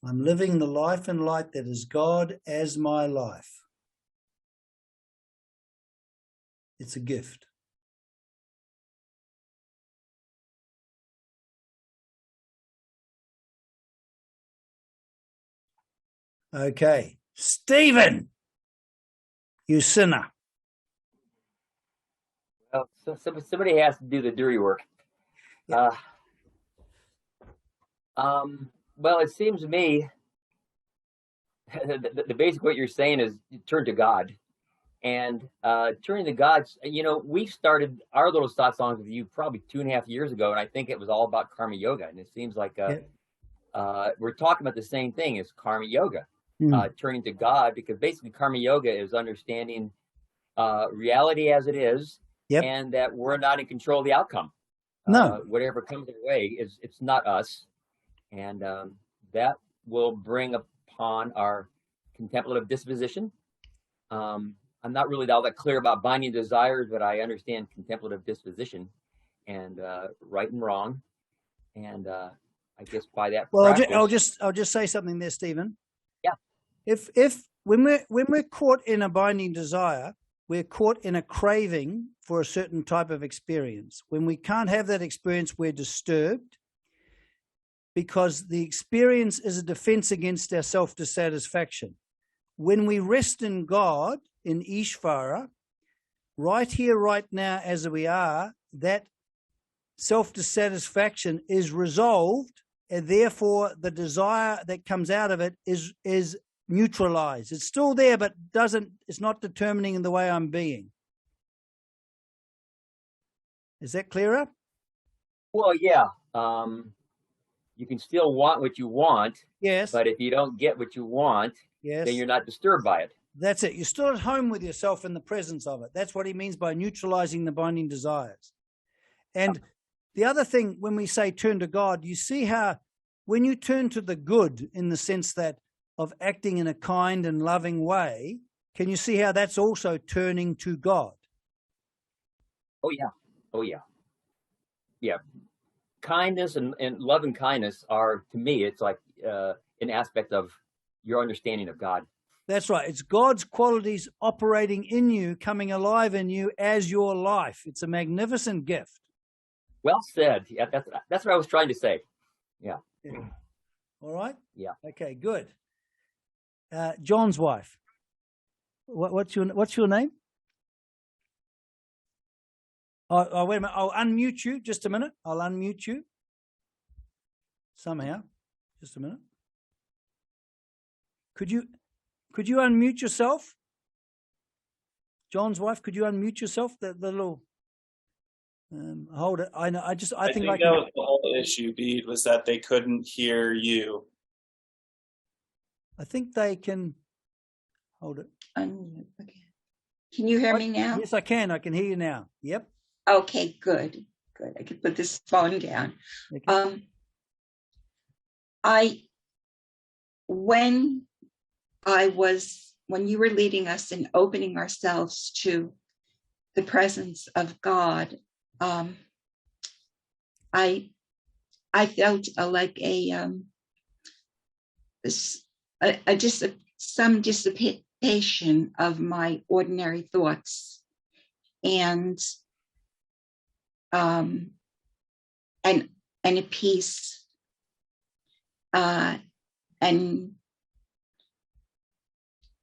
I'm living the life and light that is God as my life. It's a gift. Okay, Stephen, you sinner. Well, so somebody has to do the dirty work. Yeah. Well, it seems to me the basic what you're saying is turn to God. And turning to God, you know, we started our little thought songs with you probably 2.5 years ago, and I think it was all about karma yoga. And it seems like we're talking about the same thing as karma yoga, turning to God, because basically karma yoga is understanding reality as it is, and that we're not in control of the outcome. No, whatever comes our way it's not us, and that will bring upon our contemplative disposition. I'm not really all that clear about binding desires, but I understand contemplative disposition and right and wrong, and I guess by that. Well, practice, I'll just say something there, Stephen. Yeah. If when we're caught in a binding desire, we're caught in a craving for a certain type of experience. When we can't have that experience, we're disturbed, because the experience is a defense against our self-dissatisfaction. When we rest in God, in Ishvara, right here, right now, as we are, that self-dissatisfaction is resolved, and therefore the desire that comes out of it is neutralized. It's still there, but it's not determining the way I'm being. Is that clearer? well, yeah, you can still want what you want, Yes. but if you don't get what you want, Yes. then you're not disturbed by it. That's it. You're still at home with yourself in the presence of it. That's what he means by neutralizing the binding desires. And the other thing, when we say turn to God, you see how when you turn to the good, in the sense that of acting in a kind and loving way, can you see how that's also turning to God? Oh yeah. Oh yeah. Yeah. Kindness and love and kindness are, to me, it's like an aspect of your understanding of God. That's right. It's God's qualities operating in you, coming alive in you as your life. It's a magnificent gift. Well said. Yeah, that's what I was trying to say. Yeah. All right? Yeah. Okay, good. John's wife. What's your name? Oh, wait a minute. I'll unmute you. Just a minute. I'll unmute you. Somehow. Just a minute. Could you unmute yourself? John's wife, could you unmute yourself? The little hold it. I know. I think that was the whole issue, Bede, was that they couldn't hear you. I think they can hold it. Unmute. Okay. Can you hear me now? Yes, I can. I can hear you now. Yep. Okay, good. Good. I can put this phone down. Okay. When you were leading us and opening ourselves to the presence of God, I felt like some dissipation of my ordinary thoughts, and a peace, and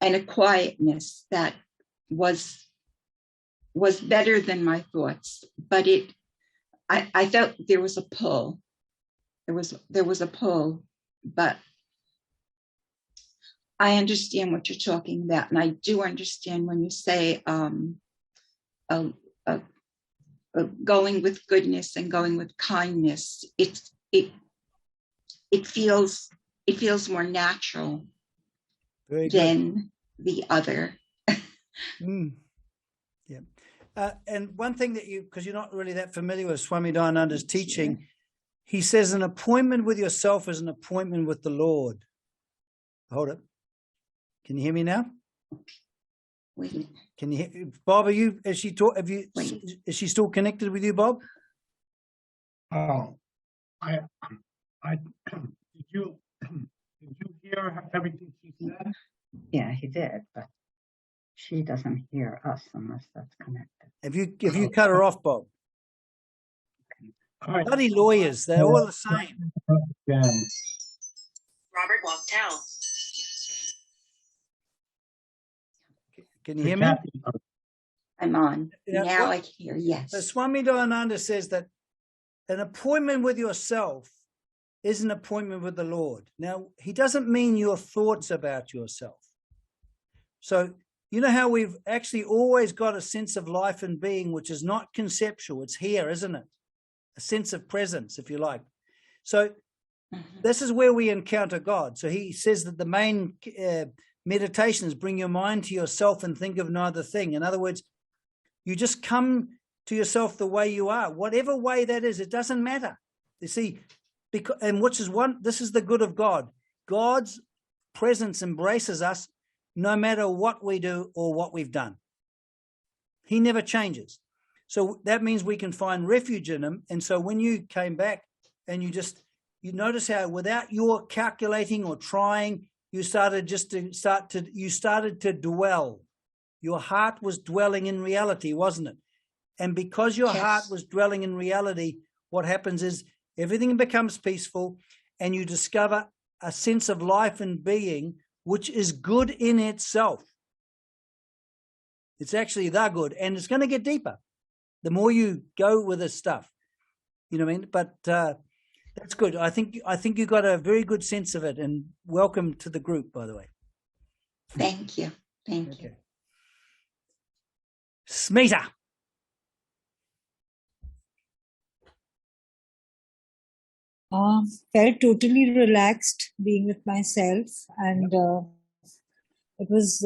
a quietness that was better than my thoughts. But I felt there was a pull. There was a pull, but I understand what you're talking about, and I do understand when you say going with goodness and going with kindness. It feels more natural than the other. Yeah. And one thing that because you're not really that familiar with Swami Dayananda's teaching, he says an appointment with yourself is an appointment with the Lord. Hold it. Can you hear me now? Wait. Can you hear Bob? Is she still connected with you, Bob? Oh, did you hear everything she said? Yeah, he did, but she doesn't hear us unless that's connected. Have you cut her off, Bob? All right. Bloody lawyers, they're all the same. Again. Robert Waltel. Can you hear me? I'm on. Yeah, Now I can hear, yes. So Swami Dayananda says that an appointment with yourself is an appointment with the Lord. Now, he doesn't mean your thoughts about yourself. So, you know how we've actually always got a sense of life and being, which is not conceptual. It's here, isn't it? A sense of presence, if you like. So this is where we encounter God. So he says that the main meditation is bring your mind to yourself and think of no other thing. In other words, you just come to yourself the way you are, whatever way that is. It doesn't matter. You see, because, and which is this is the good of God. God's presence embraces us no matter what we do or what we've done. He never changes. So that means we can find refuge in him. And so when you came back and you notice how without your calculating or trying, you started to dwell. Your heart was dwelling in reality, wasn't it? And because your heart was dwelling in reality, what happens is everything becomes peaceful and you discover a sense of life and being, which is good in itself. It's actually the good, and it's going to get deeper the more you go with this stuff. You know what I mean? But that's good. I think you got a very good sense of it, and welcome to the group, by the way. Thank you. Thank you. Smita. Felt totally relaxed being with myself, and it was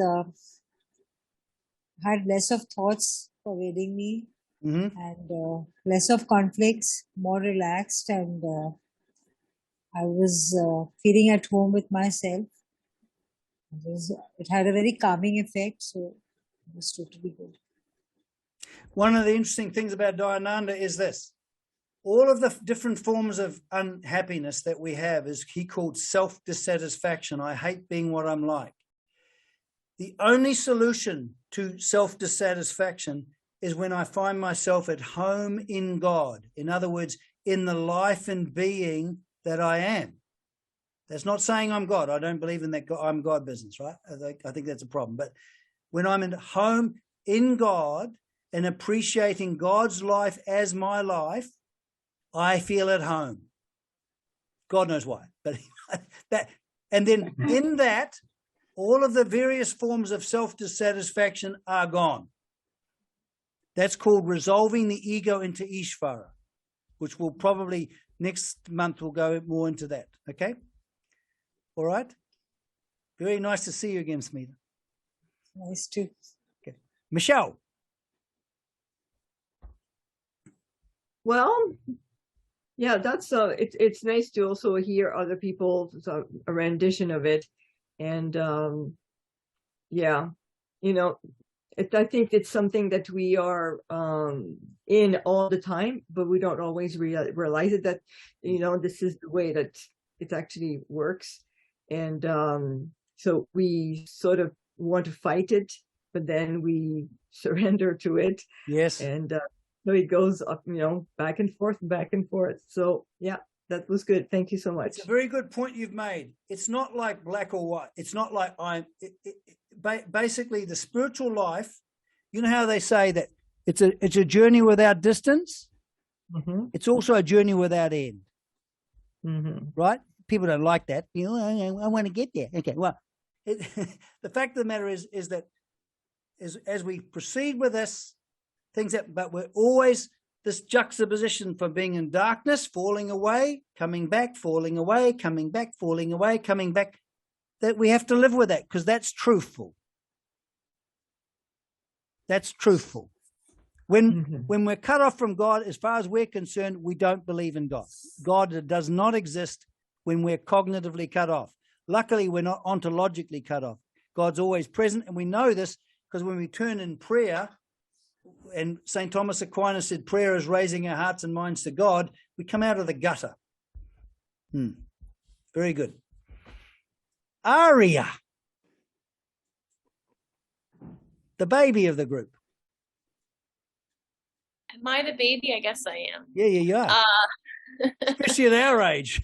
had less of thoughts pervading me, and less of conflicts, more relaxed, and I was feeling at home with myself. It had a very calming effect, so it was totally good. One of the interesting things about Dayananda is this. All of the different forms of unhappiness that we have is he called self-dissatisfaction. I hate being what I'm like. The only solution to self-dissatisfaction is when I find myself at home in God. In other words, in the life and being that I am. That's not saying I'm God. I don't believe in that I'm God business, right? I think that's a problem. But when I'm at home in God and appreciating God's life as my life, I feel at home. God knows why. But and then in that, all of the various forms of self-dissatisfaction are gone. That's called resolving the ego into Ishvara, which will probably next month we'll go more into that. Okay? All right? Very nice to see you again, Smita. Nice too. Okay. Michelle. Well, yeah, that's it's nice to also hear other people's a rendition of it, and yeah, you know, I think it's something that we are in all the time, but we don't always realize it, that you know this is the way that it actually works, and so we sort of want to fight it, but then we surrender to it. Yes, and. So it goes up, you know, back and forth. So yeah, that was good. Thank you so much. It's a very good point you've made. It's not like black or white. It's not like basically the spiritual life. You know how they say that it's a journey without distance. It's also a journey without end. Right? People don't like that. You know, I want to get there. Okay. Well, the fact of the matter is that as we proceed with this. But we're always this juxtaposition from being in darkness, falling away, coming back, falling away, coming back, falling away, coming back, that we have to live with that because that's truthful. That's truthful. When we're cut off from God, as far as we're concerned, we don't believe in God. God does not exist when we're cognitively cut off. Luckily, we're not ontologically cut off. God's always present, and we know this because when we turn in prayer, and St. Thomas Aquinas said prayer is raising our hearts and minds to God, we come out of the gutter. Very good. Aria, the baby of the group. Am I the baby? I guess I am. Yeah, you are. Especially at our age.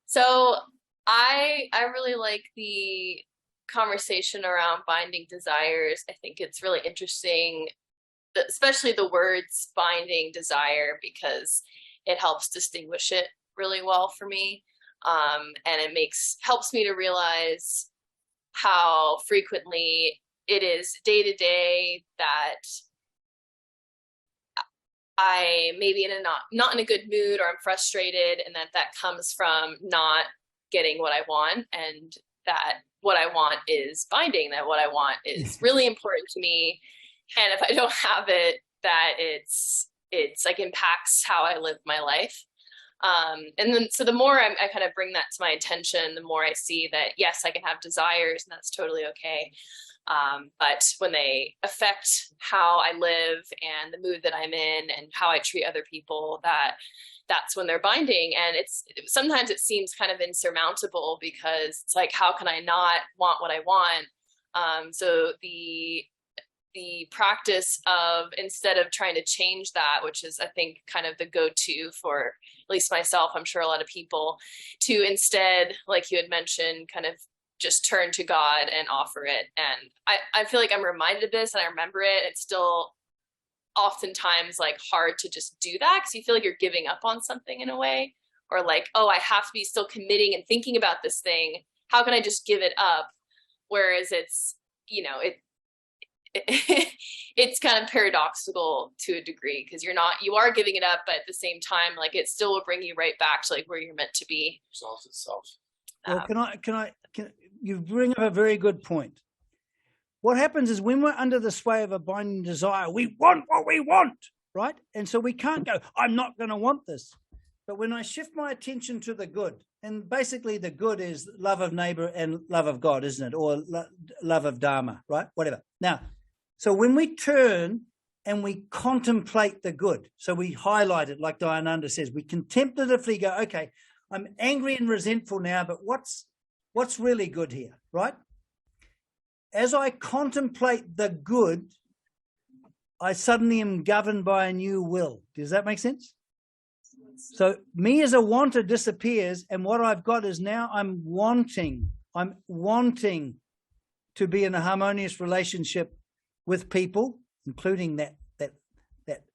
So I really like the conversation around binding desires. I think it's really interesting, especially the words binding desire, because it helps distinguish it really well for me. And it helps me to realize how frequently it is day to day that I maybe not in a good mood, or I'm frustrated, and that comes from not getting what I want, and that what I want is binding, that what I want is really important to me. And if I don't have it, that it's like impacts how I live my life. And then, so the more I kind of bring that to my attention, the more I see that, yes, I can have desires and that's totally okay. But when they affect how I live and the mood that I'm in and how I treat other people, that's when they're binding. And sometimes it seems kind of insurmountable, because it's like, how can I not want what I want? So the practice of, instead of trying to change that, which is, I think, kind of the go-to for at least myself, I'm sure a lot of people, to instead, like you had mentioned, kind of just turn to God and offer it. And I feel like I'm reminded of this and I remember it. It's still oftentimes like hard to just do that, because you feel like you're giving up on something in a way, or like, oh, I have to be still committing and thinking about this thing. How can I just give it up? Whereas it's, it's kind of paradoxical to a degree, because you are giving it up, but at the same time, like, it still will bring you right back to like where you're meant to be. Resolves itself. Well, you bring up a very good point. What happens is, when we're under the sway of a binding desire, we want what we want, right? And so we can't go, I'm not going to want this. But when I shift my attention to the good, and basically the good is love of neighbor and love of God, isn't it? Or love of Dharma, right? Whatever. Now, so when we turn and we contemplate the good, so we highlight it, like Dayananda says, we contemplatively go, okay, I'm angry and resentful now, but what's really good here, right? As I contemplate the good, I suddenly am governed by a new will. Does that make sense? So me as a wanter disappears, and what I've got is, now I'm wanting to be in a harmonious relationship with people, including that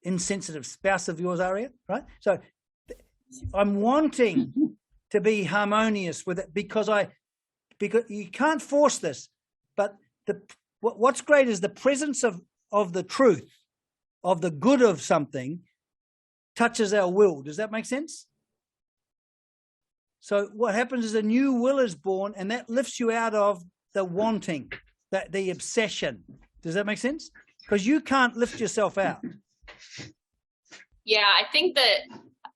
insensitive spouse of yours, Arya, right? So I'm wanting to be harmonious with it, because you can't force this, but what's great is the presence of the truth, of the good of something, touches our will. Does that make sense? So what happens is a new will is born, and that lifts you out of the wanting, the obsession. Does that make sense? Because you can't lift yourself out. Yeah, I think that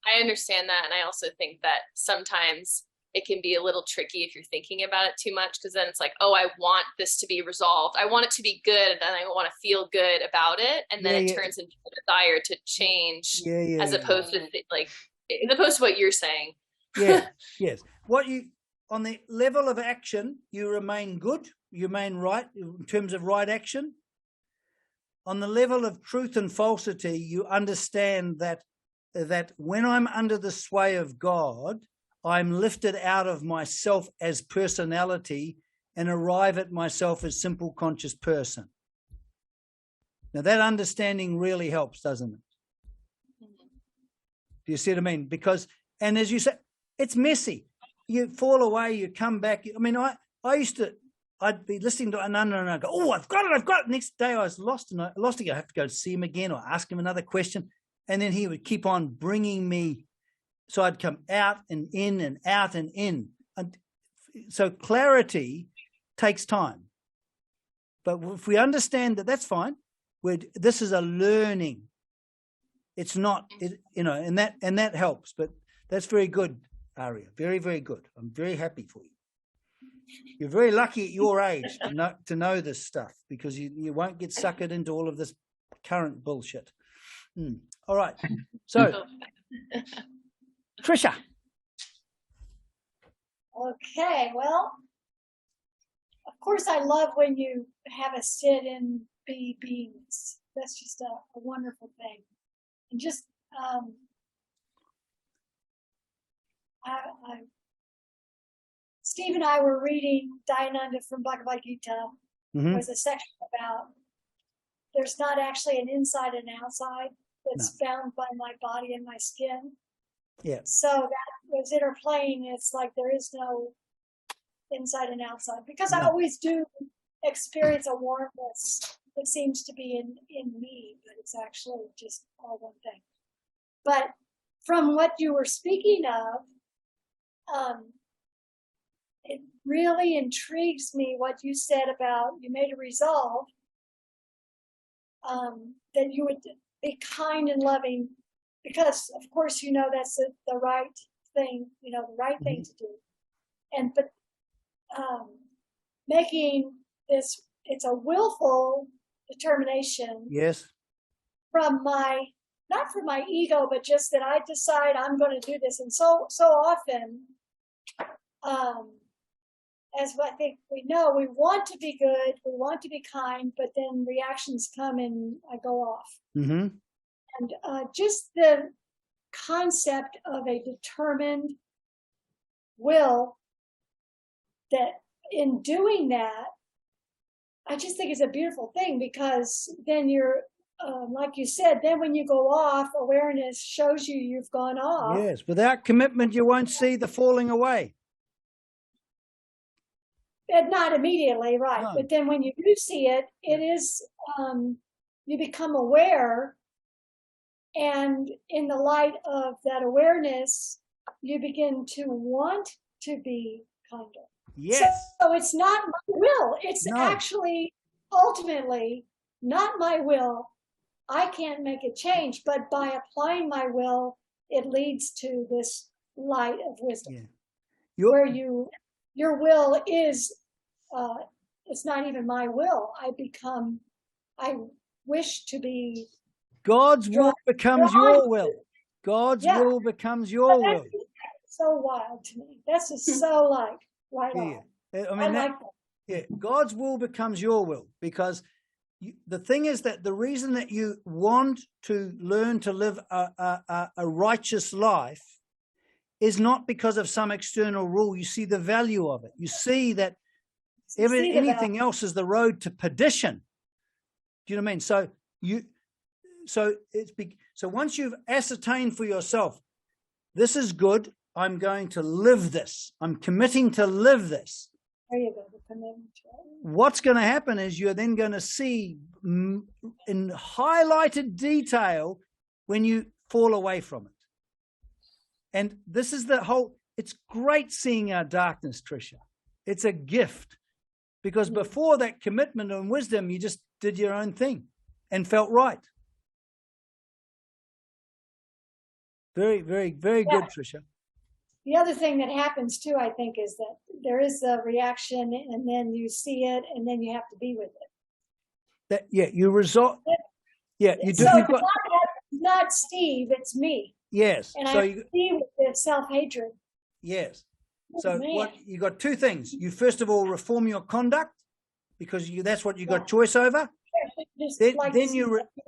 I understand that. And I also think that sometimes it can be a little tricky if you're thinking about it too much, because then it's like, oh, I want this to be resolved. I want it to be good, and I want to feel good about it. And then it turns into a desire to change, as opposed to what you're saying. Yeah, yes. On the level of action, you remain good, you remain right in terms of right action. On the level of truth and falsity, you understand that when I'm under the sway of God, I'm lifted out of myself as personality and arrive at myself as simple conscious person. Now that understanding really helps, doesn't it? Do you see what I mean? Because, and as you say, it's messy. You fall away, you come back. I mean, I'd be listening to Ananda and I'd go, oh, I've got it. Next day I was lost and I lost again. I have to go see him again or ask him another question. And then he would keep on bringing me. So I'd come out and in and out and in. And so clarity takes time. But if we understand that, that's fine. This is a learning. It's not, and that helps. But that's very good, Arya. Very, very good. I'm very happy for you. You're very lucky at your age to know this stuff, because you won't get suckered into all of this current bullshit. All right. So, Trisha. Okay, well, of course, I love when you have us sit and be beings. That's just a wonderful thing. And just, Steve and I were reading Dayananda from Bhagavad Gita. Mm-hmm. There's a section about there's not actually an inside and outside that's bound by my body and my skin. Yeah. So that was interplaying. It's like there is no inside and outside, because I always do experience a warmness that seems to be in me, but it's actually just all one thing. But from what you were speaking of, it really intrigues me what you said about, you made a resolve that you would be kind and loving, because of course you know that's the right thing, you know, the right thing to do. And but making this, it's a willful determination. Yes. From my, not from my ego, but just that I decide I'm going to do this. And so often, as I think we know, we want to be good, we want to be kind, but then reactions come and I go off. Mm-hmm. And just the concept of a determined will, that in doing that, I just think it's a beautiful thing, because then you're, like you said, then when you go off, awareness shows you you've gone off. Yes. Without commitment, you won't see the falling away. And not immediately, right? No. But then when you do see it, it is, you become aware, and in the light of that awareness, you begin to want to be kinder. Yes. So it's not my will. It's No. actually ultimately not my will. I can't make a change, but by applying my will, it leads to this light of wisdom. Yeah. Where your will is, it's not even my will. I wish to be. God's will becomes your will. God's will becomes your will. So wild to me. That's just so right on. I mean, like that. God's will becomes your will, because the thing is that the reason that you want to learn to live a righteous life is not because of some external rule. You see the value of it. You see that anything else is the road to perdition. Do you know what I mean? So once you've ascertained for yourself, this is good, I'm going to live this. I'm committing to live this. There you go, the commitment. What's going to happen is you're then going to see in highlighted detail when you fall away from it. And this is the whole, it's great seeing our darkness, Tricia. It's a gift, because before that commitment and wisdom, you just did your own thing and felt right. Very, very, very good, Tricia. The other thing that happens too, I think, is that there is a reaction, and then you see it, and then you have to be with it. You resolve. Yeah, you do. So You've got, not Steve, it's me. Yes. And so I see with the self-hatred. Yes. So what you got two things. You first of all reform your conduct, because that's what you got choice over.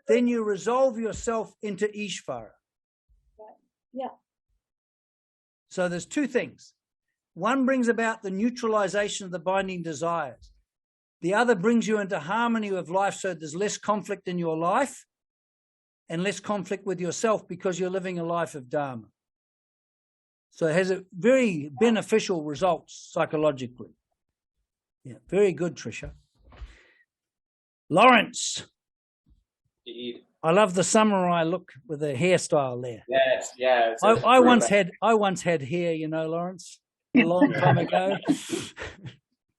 Then you resolve yourself into Ishvara. Yeah. So there's two things. One brings about the neutralization of the binding desires. The other brings you into harmony with life, so there's less conflict in your life and less conflict with yourself, because you're living a life of Dharma. So it has a very beneficial results psychologically. Yeah, very good, Tricia. Lawrence. Indeed. I love the samurai look with the hairstyle there. Yes, yeah. I once had hair, you know, Lawrence, a long time ago.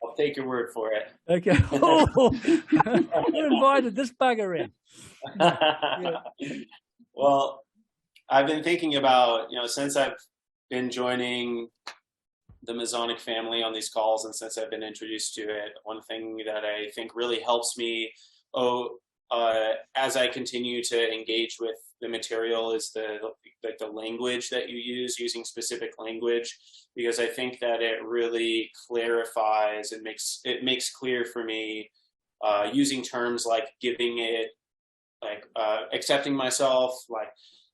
I'll take your word for it. Okay. You invited this bugger in. Yeah. Well, I've been thinking about, since I've been joining the Masonic family on these calls, and since I've been introduced to it, one thing that I think really helps me as I continue to engage with the material is the language that you use, using specific language, because I think that it really clarifies and makes clear for me, using terms like giving it, like accepting myself, like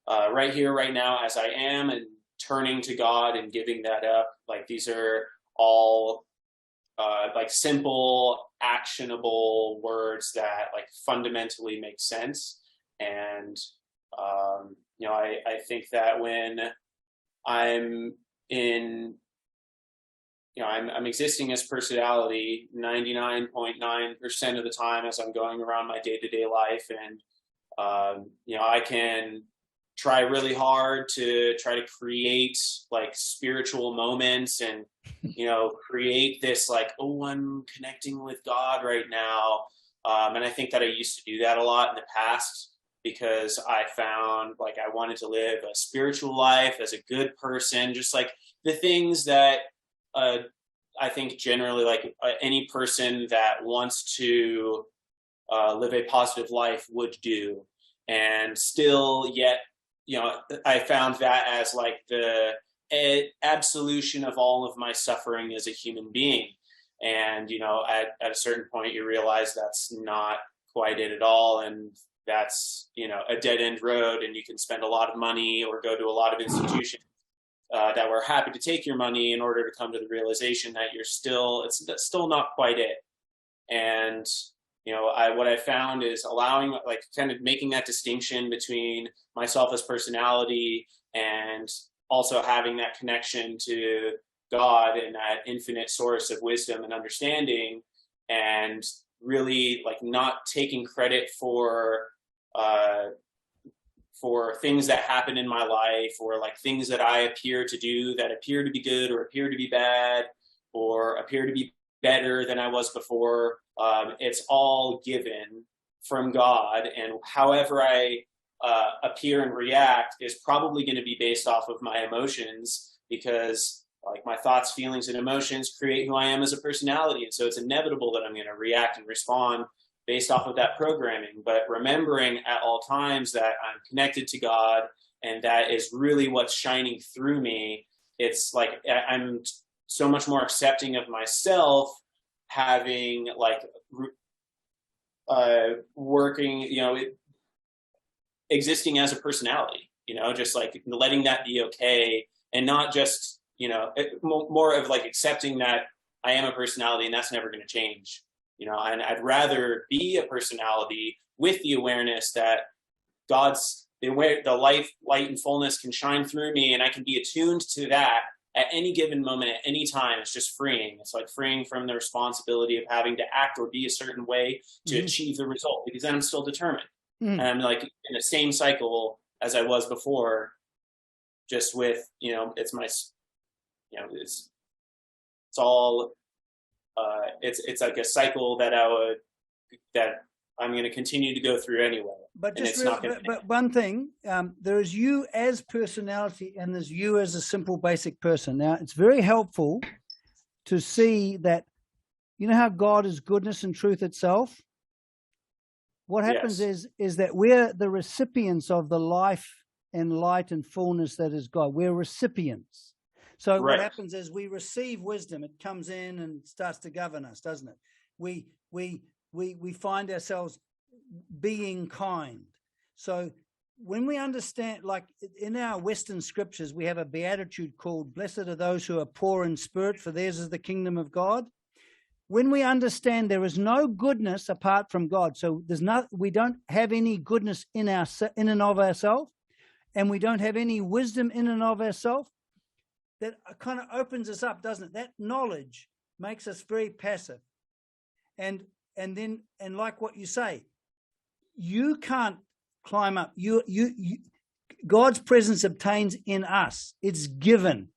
right here, right now, as I am, and turning to God and giving that up. Like these are all like simple, actionable words that like fundamentally make sense. And I think that when I'm in, I'm existing as personality 99.9% of the time as I'm going around my day-to-day life. And, I can try really hard to try to create like spiritual moments and, create this like, oh, I'm connecting with God right now. And I think that I used to do that a lot in the past because I found like I wanted to live a spiritual life as a good person, just like the things that I think generally like any person that wants to live a positive life would do. And still yet, I found that as like the absolution of all of my suffering as a human being. And, at a certain point you realize that's not quite it at all. And that's, a dead end road, and you can spend a lot of money or go to a lot of institutions that were happy to take your money in order to come to the realization that that's still not quite it. And, what I found is allowing, like kind of making that distinction between myself as personality and also having that connection to God and that infinite source of wisdom and understanding, and really like not taking credit for things that happen in my life, or like things that I appear to do that appear to be good or appear to be bad or appear to be better than I was before. It's all given from God, and however I appear and react is probably going to be based off of my emotions, because like my thoughts, feelings, and emotions create who I am as a personality. And so it's inevitable that I'm going to react and respond based off of that programming. But remembering at all times that I'm connected to God, and that is really what's shining through me. It's like I'm so much more accepting of myself, having like working, existing as a personality, just like letting that be okay, and not just, more of like accepting that I am a personality and that's never going to change, and I'd rather be a personality with the awareness that the life, light, and fullness can shine through me, and I can be attuned to that at any given moment, at any time. It's just freeing. It's like freeing from the responsibility of having to act or be a certain way to achieve the result, because then I'm still determined. And I'm like in the same cycle as I was before, just with, it's my, it's all, it's like a cycle that I'm going to continue to go through anyway. But but one thing, there is you as personality, and there's you as a simple basic person. Now, it's very helpful to see that, how God is goodness and truth itself. What happens is that we're the recipients of the life and light and fullness that is God. We're recipients. So what happens is we receive wisdom. It comes in and starts to govern us, doesn't it? We find ourselves being kind. So when we understand, like in our Western scriptures, we have a beatitude called, "Blessed are those who are poor in spirit, for theirs is the kingdom of God." When we understand there is no goodness apart from God, so we don't have any goodness in and of ourselves, and we don't have any wisdom in and of ourselves, that kind of opens us up, doesn't it? That knowledge makes us very passive. And like what you say, you can't climb up. God's presence obtains in us. It's given.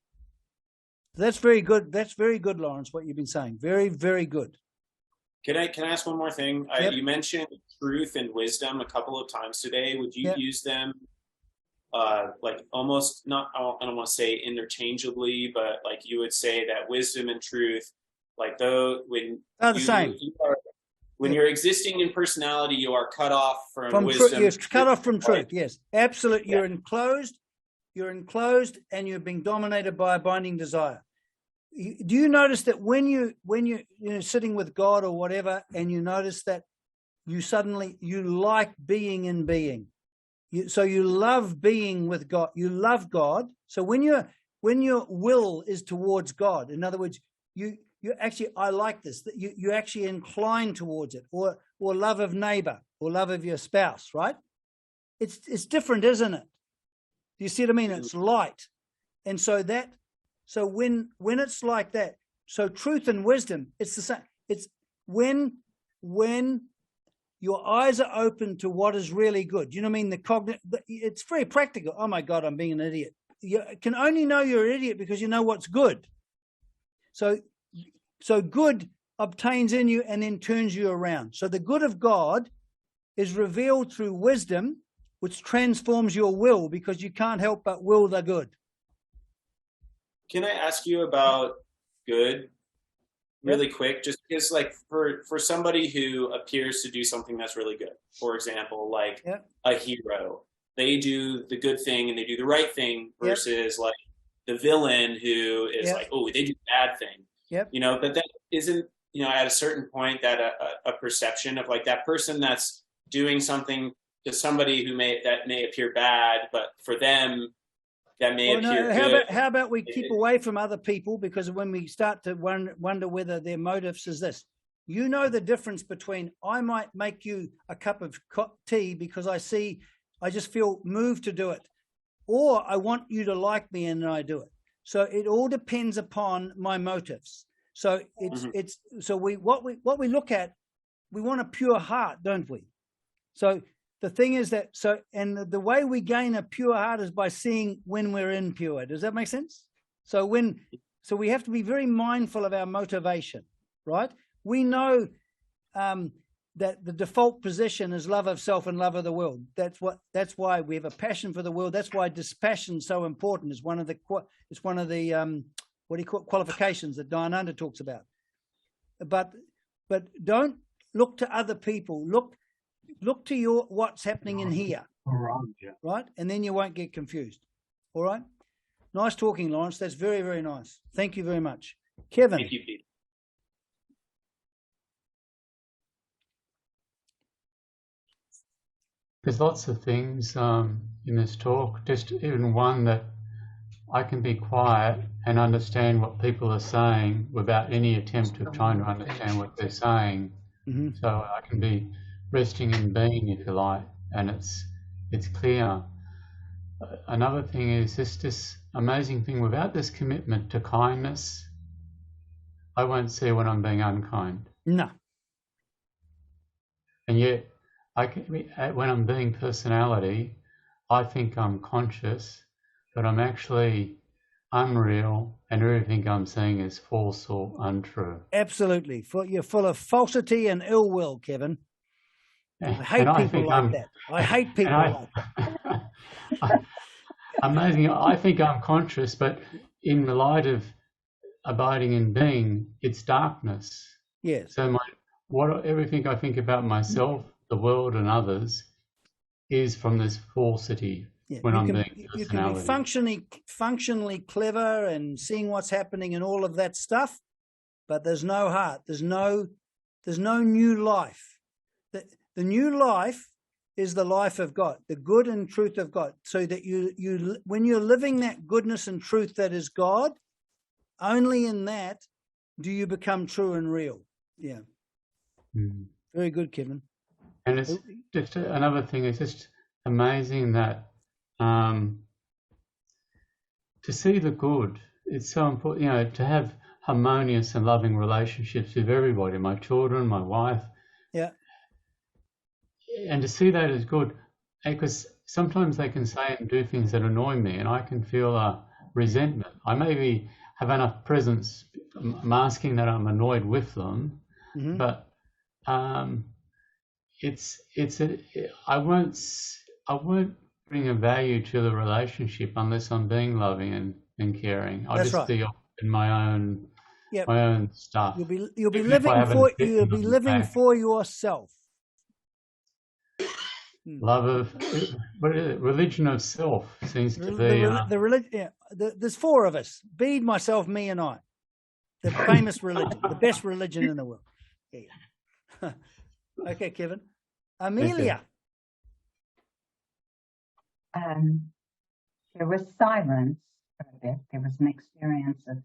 That's very good. That's very good, Lawrence, what you've been saying. Very, very good. Can I ask one more thing? Yep. You mentioned truth and wisdom a couple of times today. Would you use them like almost not, I don't want to say interchangeably, but like you would say that wisdom and truth, like though when the same. When you're existing in personality, you are cut off from wisdom. You're cut off from truth. Yes, absolutely. You're enclosed. You're enclosed, and you're being dominated by a binding desire. Do you notice that when you're sitting with God or whatever, and you notice that you like being in being, so you love being with God. You love God. So when your will is towards God, in other words, you actually, I like this, that you actually incline towards it, or love of neighbor, or love of your spouse, right? It's different, isn't it? Do you see what I mean? It's light. And so when it's like that, so truth and wisdom, it's the same. It's when your eyes are open to what is really good. You know what I mean? It's very practical. Oh my God, I'm being an idiot. You can only know you're an idiot because you know what's good. So good obtains in you and then turns you around. So the good of God is revealed through wisdom, which transforms your will, because you can't help but will the good. Can I ask you about good really quick? Just because, like, for somebody who appears to do something that's really good, for example, like a hero, they do the good thing and they do the right thing versus like the villain who is like, oh, they do the bad thing. You know, but that isn't, you know, at a certain point that a perception of like that person that's doing something to somebody who may appear bad, but for them that may appear good. How about we keep away from other people, because when we start to wonder whether their motives is this, you know, the difference between I might make you a cup of tea because I just feel moved to do it, or I want you to like me and I do it. So it all depends upon my motives. So what we look at, we want a pure heart, don't we? So the thing is that, and the way we gain a pure heart is by seeing when we're impure. Does that make sense? So we have to be very mindful of our motivation, right? We know that the default position is love of self and love of the world. That's why we have a passion for the world. That's why dispassion is so important. It's one of the qualifications that Dayananda talks about. But don't look to other people. Look to what's happening in here, right? And then you won't get confused. All right. Nice talking, Lawrence. That's very, very nice. Thank you very much, Kevin. Thank you, Pete. There's lots of things in this talk. Just even one that I can be quiet and understand what people are saying without any attempt of trying to understand what they're saying. So I can be resting in being, if you like, and it's clear. Another thing is this amazing thing, without this commitment to kindness, I won't see when I'm being unkind. No. And yet, when I'm being personality, I think I'm conscious, but I'm actually unreal, and everything I'm saying is false or untrue. Absolutely. You're full of falsity and ill will, Kevin. I hate people like that. I hate people like that. Amazing. I think I'm conscious, but in the light of abiding in being, it's darkness. Yes. So everything I think about myself, the world, and others is from this falsity. When I'm being personality. You can be functionally clever and seeing what's happening and all of that stuff, but there's no heart. There's no new life. The new life is the life of God, the good and truth of God. So that you when you're living that goodness and truth that is God, only in that do you become true and real. Yeah. Very good, Kevin. And it's just another thing. It's just amazing that to see the good. It's so important, you know, to have harmonious and loving relationships with everybody, my children, my wife. Yeah. And to see that as good, because sometimes they can say and do things that annoy me, and I can feel a resentment. I maybe have enough presence masking that I'm annoyed with them, but I won't bring a value to the relationship unless I'm being loving and caring. I just deal in my own stuff. You'll be living for yourself. Love of what is it? Religion of self seems to be the religion. Yeah, there's four of us: Bede, myself, me, and I. The famous religion, the best religion in the world. Yeah. Okay, Kevin. Amelia. There was silence for a bit. There was an experience of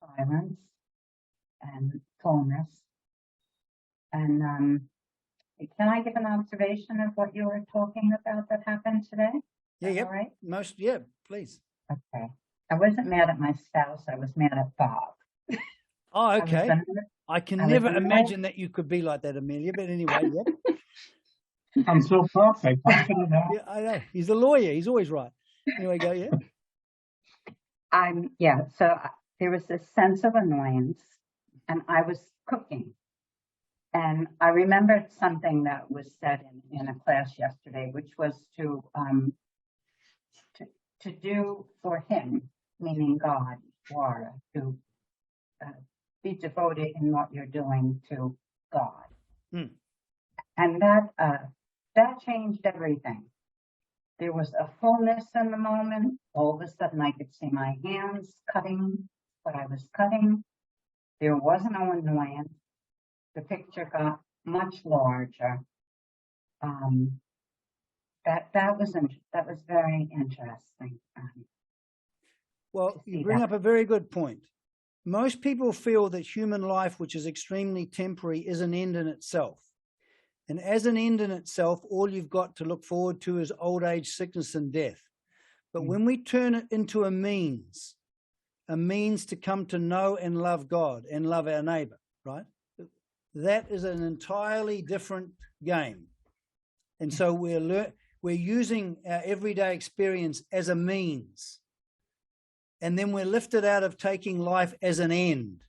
silence and fullness. And can I give an observation of what you were talking about that happened today? Yeah, all right? Please. Okay. I wasn't mad at my spouse. I was mad at Bob. Oh, okay. I can never annoyed. imagine that you could be like that, Amelia. But anyway, yeah. I'm so perfect. How can it help? Yeah, I know. He's a lawyer. He's always right. Anyway, go, yeah. So there was this sense of annoyance, and I was cooking. And I remembered something that was said in a class yesterday, which was to do for him, meaning God, or to be devoted in what you're doing to God. And that changed everything. There was a fullness in the moment. All of a sudden, I could see my hands cutting what I was cutting. There was no annoyance. The picture got much larger. That was very interesting. Well, you bring up a very good point. Most people feel that human life, which is extremely temporary, is an end in itself. And as an end in itself, all you've got to look forward to is old age, sickness, and death. But when we turn it into a means to come to know and love God and love our neighbor, right? That is an entirely different game. And so we're using our everyday experience as a means. And then we're lifted out of taking life as an end.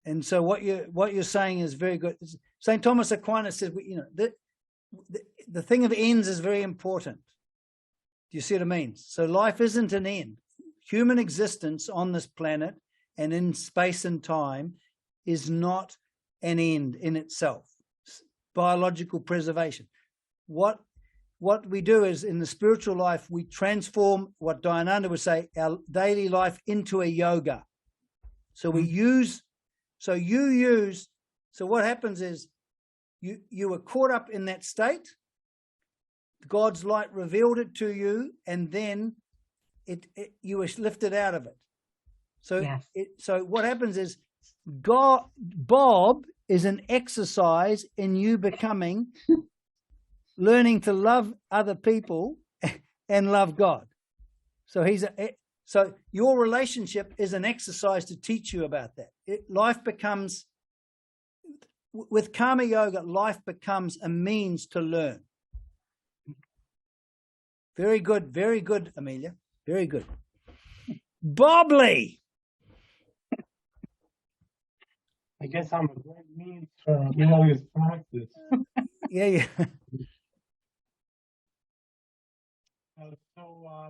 And so what you're saying is very good. St. Thomas Aquinas says, the thing of ends is very important. Do you see what I mean? So life isn't an end. Human existence on this planet and in space and time is not an end in itself. Biological preservation. What we do is, in the spiritual life, we transform what Dayananda would say, our daily life into a yoga. So so what happens is you were caught up in that state. God's light revealed it to you, and then you were lifted out of it. So so what happens is Bob is an exercise in you learning to love other people and love God. So so your relationship is an exercise to teach you about that. Life becomes, with karma yoga, life becomes a means to learn. Very good, Amelia. Very good. Bobley. I guess I'm a great means for yoga's practice. Yeah.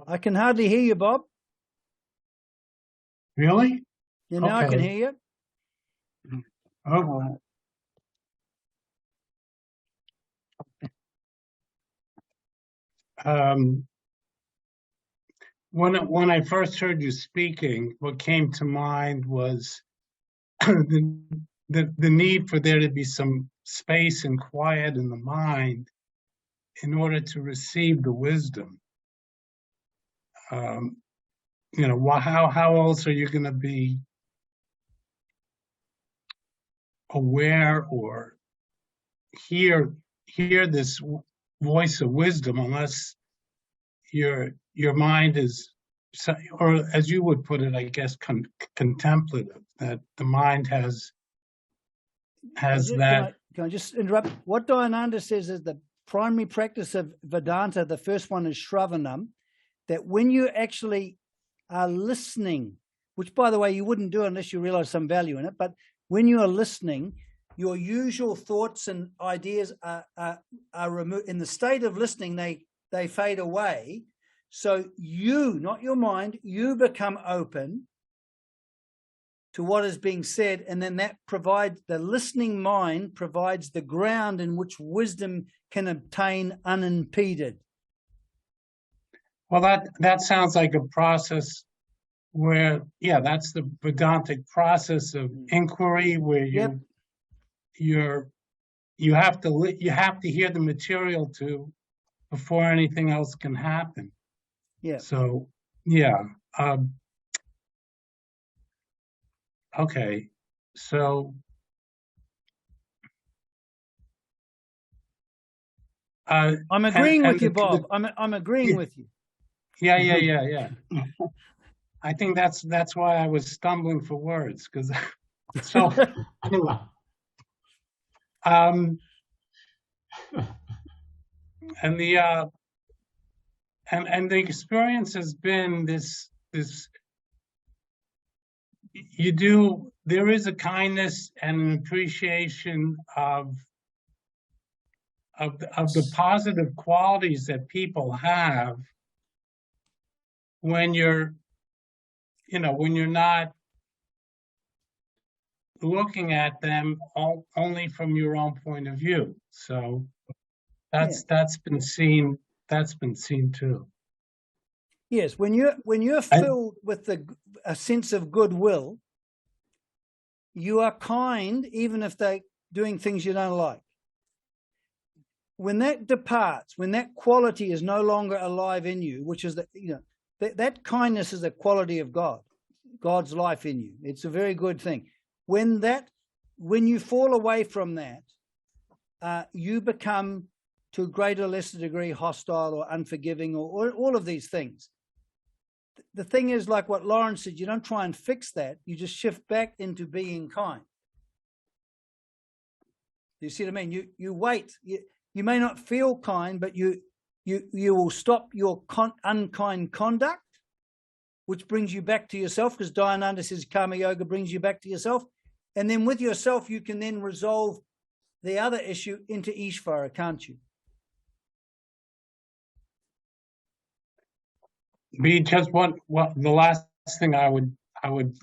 I can hardly hear you, Bob. Really? Yeah, now I can hear you. Oh. When I first heard you speaking, what came to mind was the need for there to be some space and quiet in the mind in order to receive the wisdom. How else are you going to be aware or hear this voice of wisdom unless your mind is, or as you would put it, I guess, contemplative, that the mind has that. Can I just interrupt? What Dayananda says is the primary practice of Vedanta, the first one is Shravanam, that when you actually are listening, which, by the way, you wouldn't do unless you realize some value in it, but when you are listening, your usual thoughts and ideas are removed. In the state of listening, they fade away. So you, not your mind, you become open to what is being said, and then that provides, the listening mind provides the ground in which wisdom can obtain unimpeded. Well, that sounds like a process where, that's the Vedantic process of inquiry, where you have to hear the material before anything else can happen. Yeah. So okay. So I'm agreeing with you, Bob. I'm agreeing with you. Yeah. I think that's why I was stumbling for words, because so anyway. And the and the experience has been this there is a kindness and an appreciation of the positive qualities that people have when you're not looking at them only from your own point of view. So that's been seen too. Yes, when you're filled with a sense of goodwill, you are kind even if they're doing things you don't like. When that departs, when that quality is no longer alive in you, which is that kindness is a quality of God, God's life in you. It's a very good thing. When you fall away from that, you become to a greater or lesser degree hostile or unforgiving or all of these things. The thing is, like what Lauren said, you don't try and fix that. You just shift back into being kind. You see what I mean? You wait. You may not feel kind, but you will stop your unkind conduct, which brings you back to yourself, because Dayananda says karma yoga brings you back to yourself. And then with yourself, you can then resolve the other issue into Ishvara, can't you? Be just what the last thing I would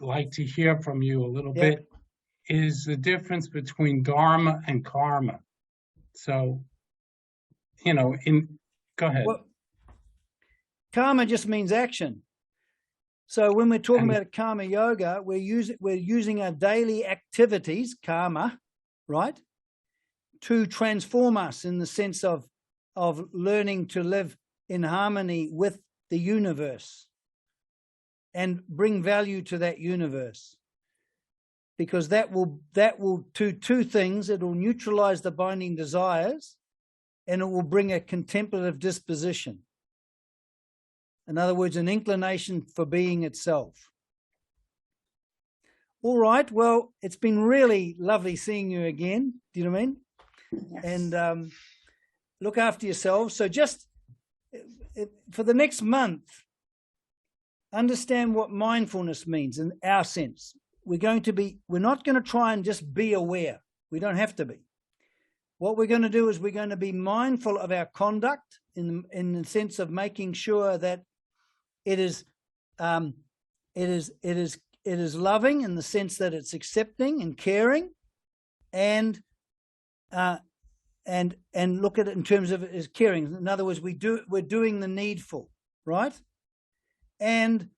like to hear from you a little bit is the difference between dharma and karma. So, go ahead. Well, karma just means action. So when we're talking about karma yoga, we're using our daily activities, karma, right, to transform us in the sense of learning to live in harmony with the universe and bring value to that universe, because that will do two things. It will neutralize the binding desires, and it will bring a contemplative disposition. In other words, an inclination for being itself. All right, well, it's been really lovely seeing you again. Do you know what I mean? Yes. And look after yourselves. So just for the next month, understand what mindfulness means in our sense. We're not going to try and just be aware. We don't have to be. What we're going to do is we're going to be mindful of our conduct in the sense of making sure that it is loving in the sense that it's accepting and caring, and look at it in terms of it as caring. In other words, we're doing the needful, right? And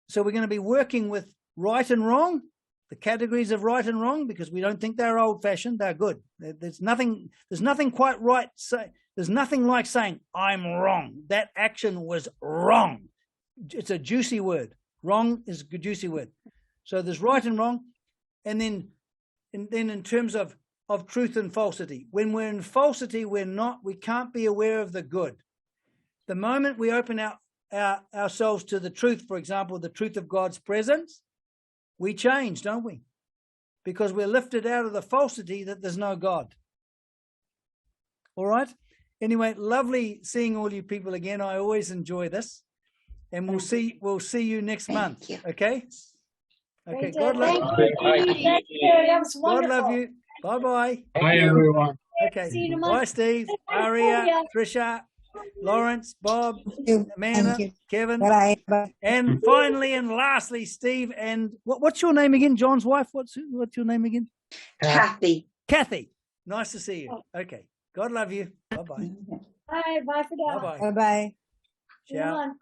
so we're going to be working with right and wrong, the categories of right and wrong, because we don't think they're old-fashioned. They're good. There's nothing quite right. There's nothing like saying I'm wrong. That action was wrong. It's a juicy word. Wrong is a juicy word. So there's right and wrong, and then in terms of truth and falsity. When we're in falsity, we can't be aware of the good. The moment we open ourselves to the truth, for example, the truth of God's presence, we change, don't we? Because we're lifted out of the falsity that there's no God. All right? Anyway, lovely seeing all you people again. I always enjoy this. And we'll see you next month. Okay? Okay. God love you. That was wonderful. God love you. Bye-bye. Bye, everyone. Okay. Bye, Steve, Aria, Trisha, Lawrence, Bob, Amanda, Kevin. Bye. And finally and lastly, Steve and what's your name again? John's wife? What's your name again? Kathy. Kathy. Nice to see you. Okay. God love you. Bye-bye. Bye. Bye for now. Bye-bye. Bye-bye. Ciao.